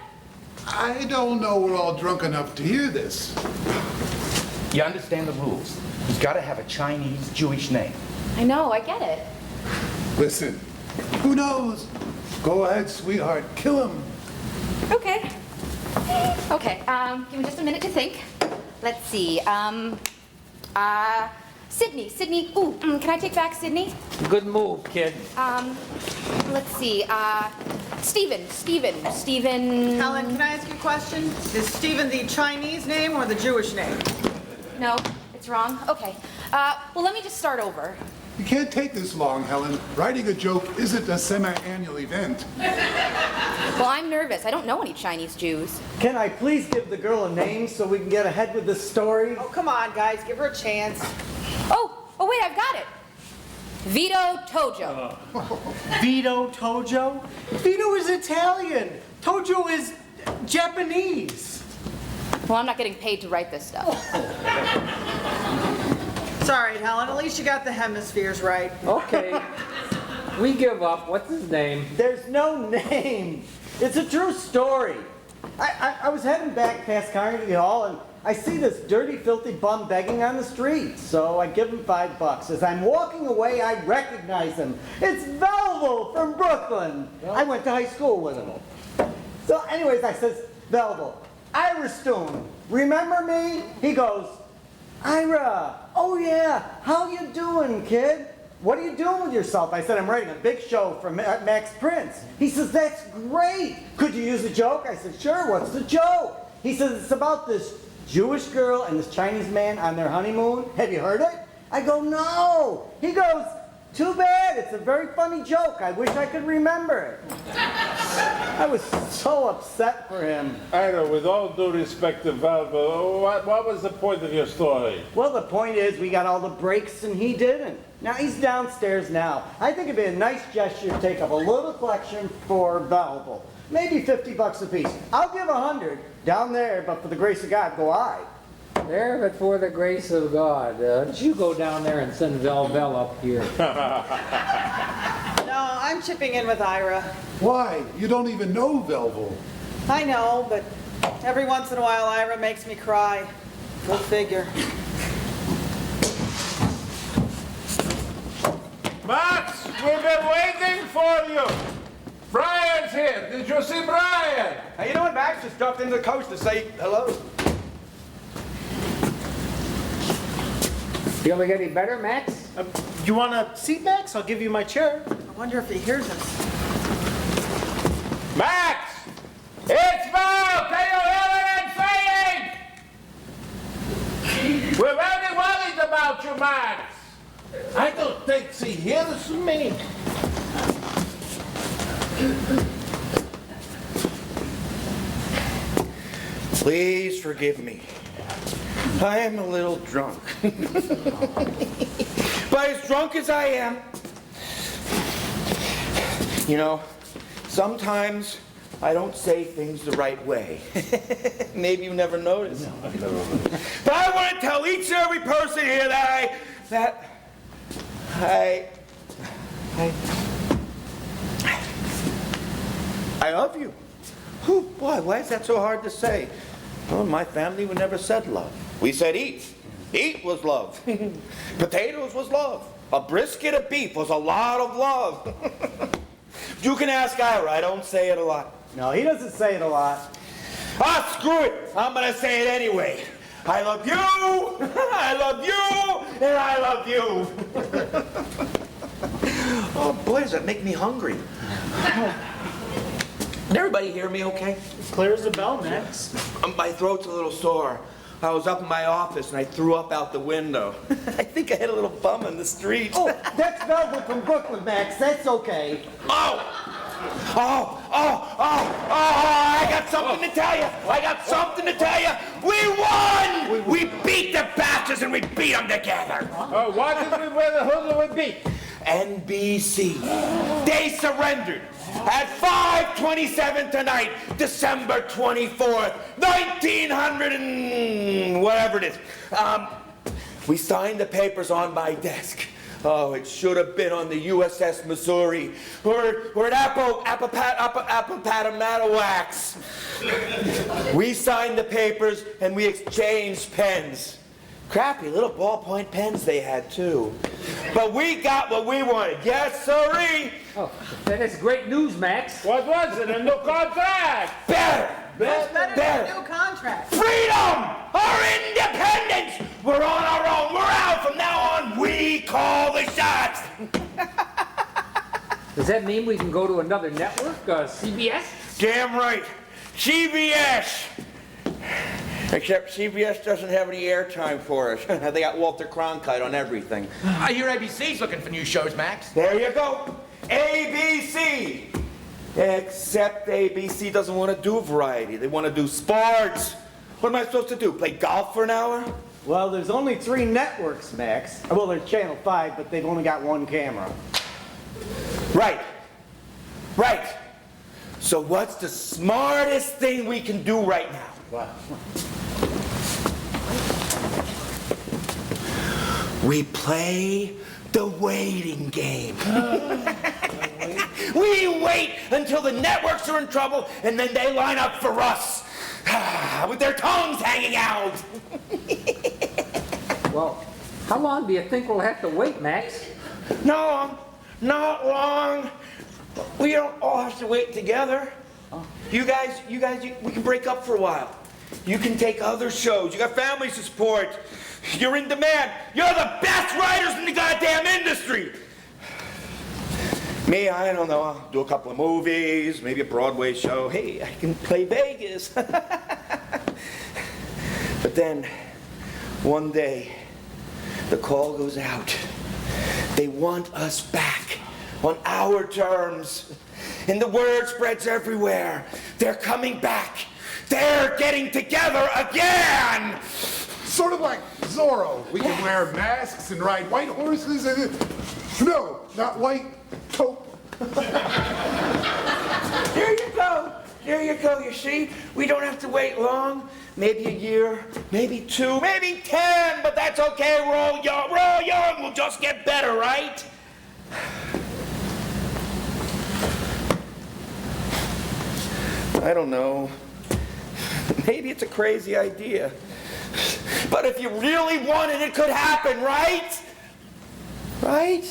I don't know we're all drunk enough to hear this. You understand the rules. He's got to have a Chinese Jewish name. I know, I get it. Listen, who knows? Go ahead, sweetheart. Kill him. Okay. Okay, give me just a minute to think. Let's see, Sydney, ooh, can I take back Sydney? Good move, kid. Let's see, Stephen. Helen, can I ask you a question? Is Stephen the Chinese name or the Jewish name? No, it's wrong. Okay, well, let me just start over. You can't take this long, Helen. Writing a joke isn't a semi-annual event. Well, I'm nervous. I don't know any Chinese Jews. Can I please give the girl a name so we can get ahead with this story? Oh, come on, guys. Give her a chance. Oh, wait, I've got it. Vito Tojo. Vito Tojo? Vito is Italian. Tojo is Japanese. Well, I'm not getting paid to write this stuff. Sorry, Helen. At least you got the hemispheres right. Okay. We give up. What's his name? There's no name. It's a true story. I was heading back past Carnegie Hall and I see this dirty, filthy bum begging on the street. So I give him $5. As I'm walking away, I recognize him. It's Velvel from Brooklyn. I went to high school with him. So anyways, I says, Velvel, Ira Stone, remember me? He goes, Ira, oh yeah, how you doing, kid? What are you doing with yourself? I said, I'm writing a big show for Max Prince. He says, that's great. Could you use a joke? I said, sure, what's the joke? He says, it's about this Jewish girl and this Chinese man on their honeymoon. Have you heard it? I go, no. He goes, too bad. It's a very funny joke. I wish I could remember it. I was so upset for him. Ira, with all due respect to Velvet, what was the point of your story? Well, the point is we got all the breaks and he didn't. Now, he's downstairs now. I think it'd be a nice gesture to take up a little collection for Velvel. Maybe $50 a piece. I'll give 100 down there, but for the grace of God, go I. There, but for the grace of God, you go down there and send Velvel up here. No, I'm chipping in with Ira. Why? You don't even know Velvel. I know, but every once in a while Ira makes me cry. Go figure. Max, we've been waiting for you. Brian's here. Did you see Brian? Hey, you know what, Max? Just dropped into the coast to say hello. Feeling any better, Max? You want a seat, Max? I'll give you my chair. I wonder if he hears us. Max! It's Val! Can you hear what I'm saying? We're very worried about you, Max. I don't think she hears me. Please forgive me. I am a little drunk. But as drunk as I am, you know, sometimes I don't say things the right way. Maybe you never noticed. No, I've never noticed. But I want to tell each and every person here that I love you. Whew, boy, why is that so hard to say? Well, my family would never said love. We said eat. Eat was love. Potatoes was love. A brisket of beef was a lot of love. You can ask Ira, I don't say it a lot. No, he doesn't say it a lot. Ah, screw it. I'm going to say it anyway. I love you, I love you, and I love you. Oh, boy, does that make me hungry. Did everybody hear me okay? Clear as a bell, Max. My throat's a little sore. I was up in my office and I threw up out the window. I think I hit a little bum in the street. Oh, that's Velvet from Brooklyn, Max. That's okay. I got something to tell you. I got something to tell you. We won! We beat the bastards and we beat them together. What did we win? Who did we beat? NBC. They surrendered at 5:27 tonight, December 24th, 1900 and whatever it is. We signed the papers on my desk. Oh, it should have been on the USS Missouri or at Appomattox. We signed the papers and we exchanged pens. Crappy little ballpoint pens they had, too. But we got what we wanted. Yes, sirree. Oh, that is great news, Max. What was it? A new contract? Better. That's better Better. than a new contract. Freedom! Our independence! We're on our own. We're out. From now on, we call the shots. Does that mean we can go to another network, CBS? Damn right. CBS. Except CBS doesn't have any airtime for us. They got Walter Cronkite on everything. I hear ABC's looking for new shows, Max. There you go. ABC. Except ABC doesn't want to do variety. They want to do sports. What am I supposed to do? Play golf for an hour? Well, there's only 3 networks, Max. Well, there's Channel 5, but they've only got 1 camera. Right. Right. So what's the smartest thing we can do right now? Wow. We play the waiting game. We wait until the networks are in trouble, and then they line up for us, with their tongues hanging out. Well, how long do you think we'll have to wait, Max? No, not long. We don't all have to wait together. You guys, we can break up for a while. You can take other shows. You got families to support. You're in demand. You're the best writers in the goddamn industry. Me, I don't know. I'll do a couple of movies, maybe a Broadway show. Hey, I can play Vegas. But then, one day, the call goes out. They want us back on our terms. And the word spreads everywhere. They're coming back. They're getting together again. Sort of like Zorro. We can wear masks and ride white horses and... No, not white, taupe. There you go. There you go. You see, we don't have to wait long. Maybe a year, maybe 2, maybe 10, but that's okay. We're all young. We're all young. We'll just get better, right? I don't know. Maybe it's a crazy idea. But if you really want it, it could happen, right? Right?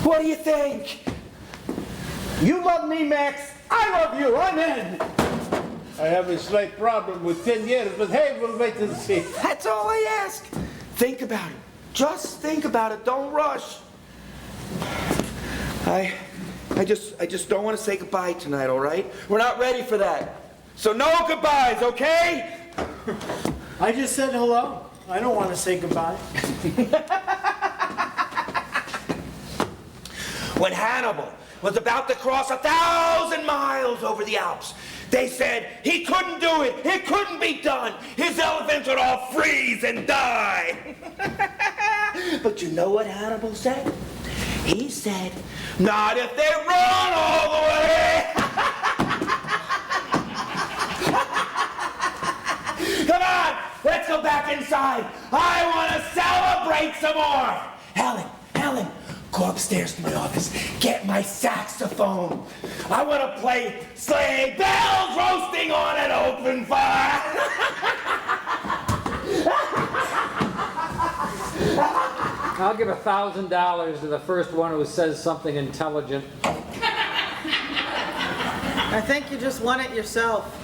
What do you think? You love me, Max. I love you. I'm in. I have a slight problem with 10 years, but hey, we'll wait and see. That's all I ask. Think about it. Just think about it. Don't rush. I just don't want to say goodbye tonight, all right? We're not ready for that. So no goodbyes, okay? I just said hello. I don't want to say goodbye. When Hannibal was about to cross 1,000 miles over the Alps. They said he couldn't do it. It couldn't be done. His elephants would all freeze and die. But you know what Hannibal said? He said, not if they run all the way. Come on, let's go back inside. I want to celebrate some more. Helen, go upstairs to my office. Get my saxophone. I want to play sleigh bells roasting on an open fire. I'll give $1,000 to the first one who says something intelligent. I think you just won it yourself.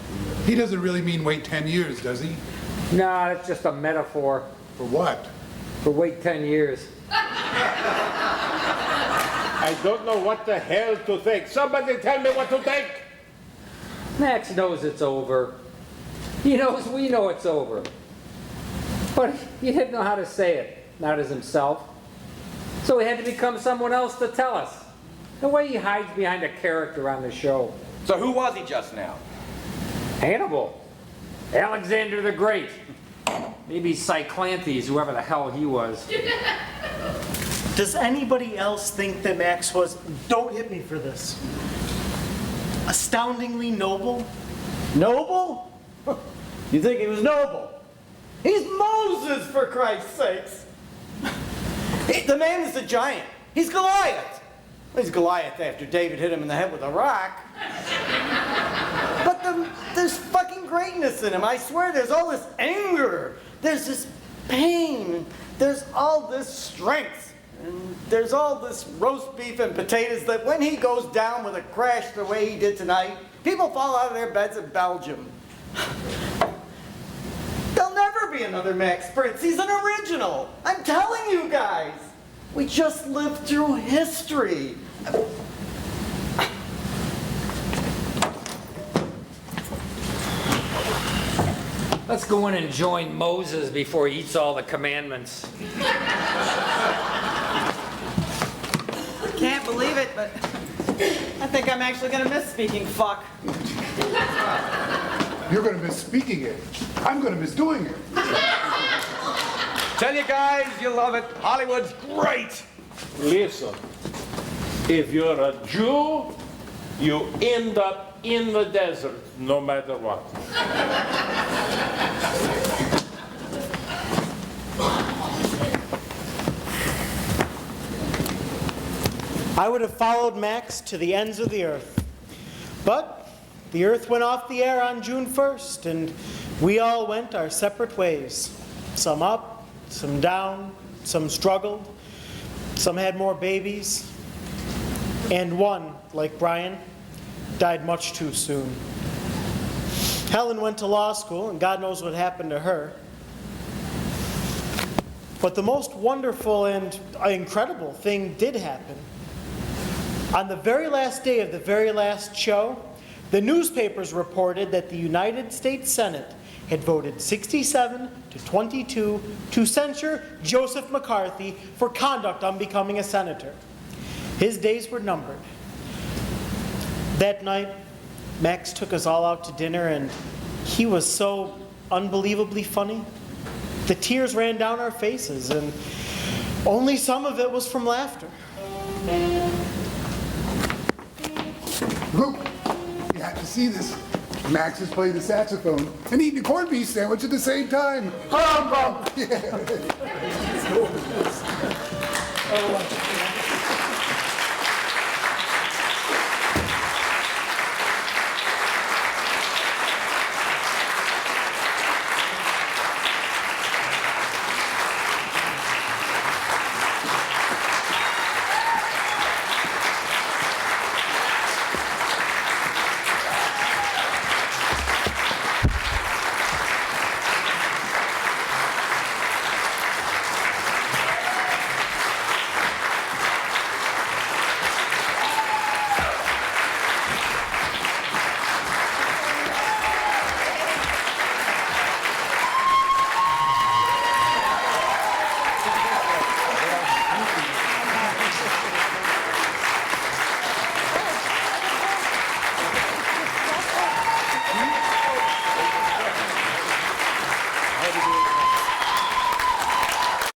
He doesn't really mean wait 10 years, does he? No, it's just a metaphor For what? for wait 10 years. I don't know what the hell to think. Somebody tell me what to think. Max knows it's over. He knows we know it's over. But he didn't know how to say it, not as himself. So he had to become someone else to tell us. The way he hides behind a character on the show. So who was he just now? Hannibal. Alexander the Great. Maybe Cyclanthes, whoever the hell he was. Does anybody else think that Max was, don't hit me for this, astoundingly noble? Noble? You think he was noble? He's Moses, for Christ's sakes. The man is a giant. He's Goliath. He's Goliath after David hit him in the head with a rock. But there's fucking greatness in him. I swear there's all this anger. There's this pain. There's all this strength. And there's all this roast beef and potatoes that when he goes down with a crash the way he did tonight, people fall out of their beds in Belgium. There'll never be another Max Prince. He's an original. I'm telling you guys. We just lived through history. Let's go in and join Moses before he eats all the commandments. I can't believe it, but I think I'm actually going to miss speaking fuck. You're going to miss speaking it. I'm going to miss doing it. Tell you guys, you love it. Hollywood's great. Listen, if you're a Jew, you end up in the desert, no matter what. I would have followed Max to the ends of the earth. But the earth went off the air on June 1st, and we all went our separate ways. Some up, some down, some struggled, some had more babies, and one, like Brian, died much too soon. Helen went to law school, and God knows what happened to her. But the most wonderful and incredible thing did happen. On the very last day of the very last show, the newspapers reported that the United States Senate had voted 67 to 22 to censure Joseph McCarthy for conduct unbecoming a senator. His days were numbered. That night, Max took us all out to dinner, and he was so unbelievably funny. The tears ran down our faces, and only some of it was from laughter. Luke, you have to see this. Max is playing the saxophone and eating a corned beef sandwich at the same time. Humbug! Yeah.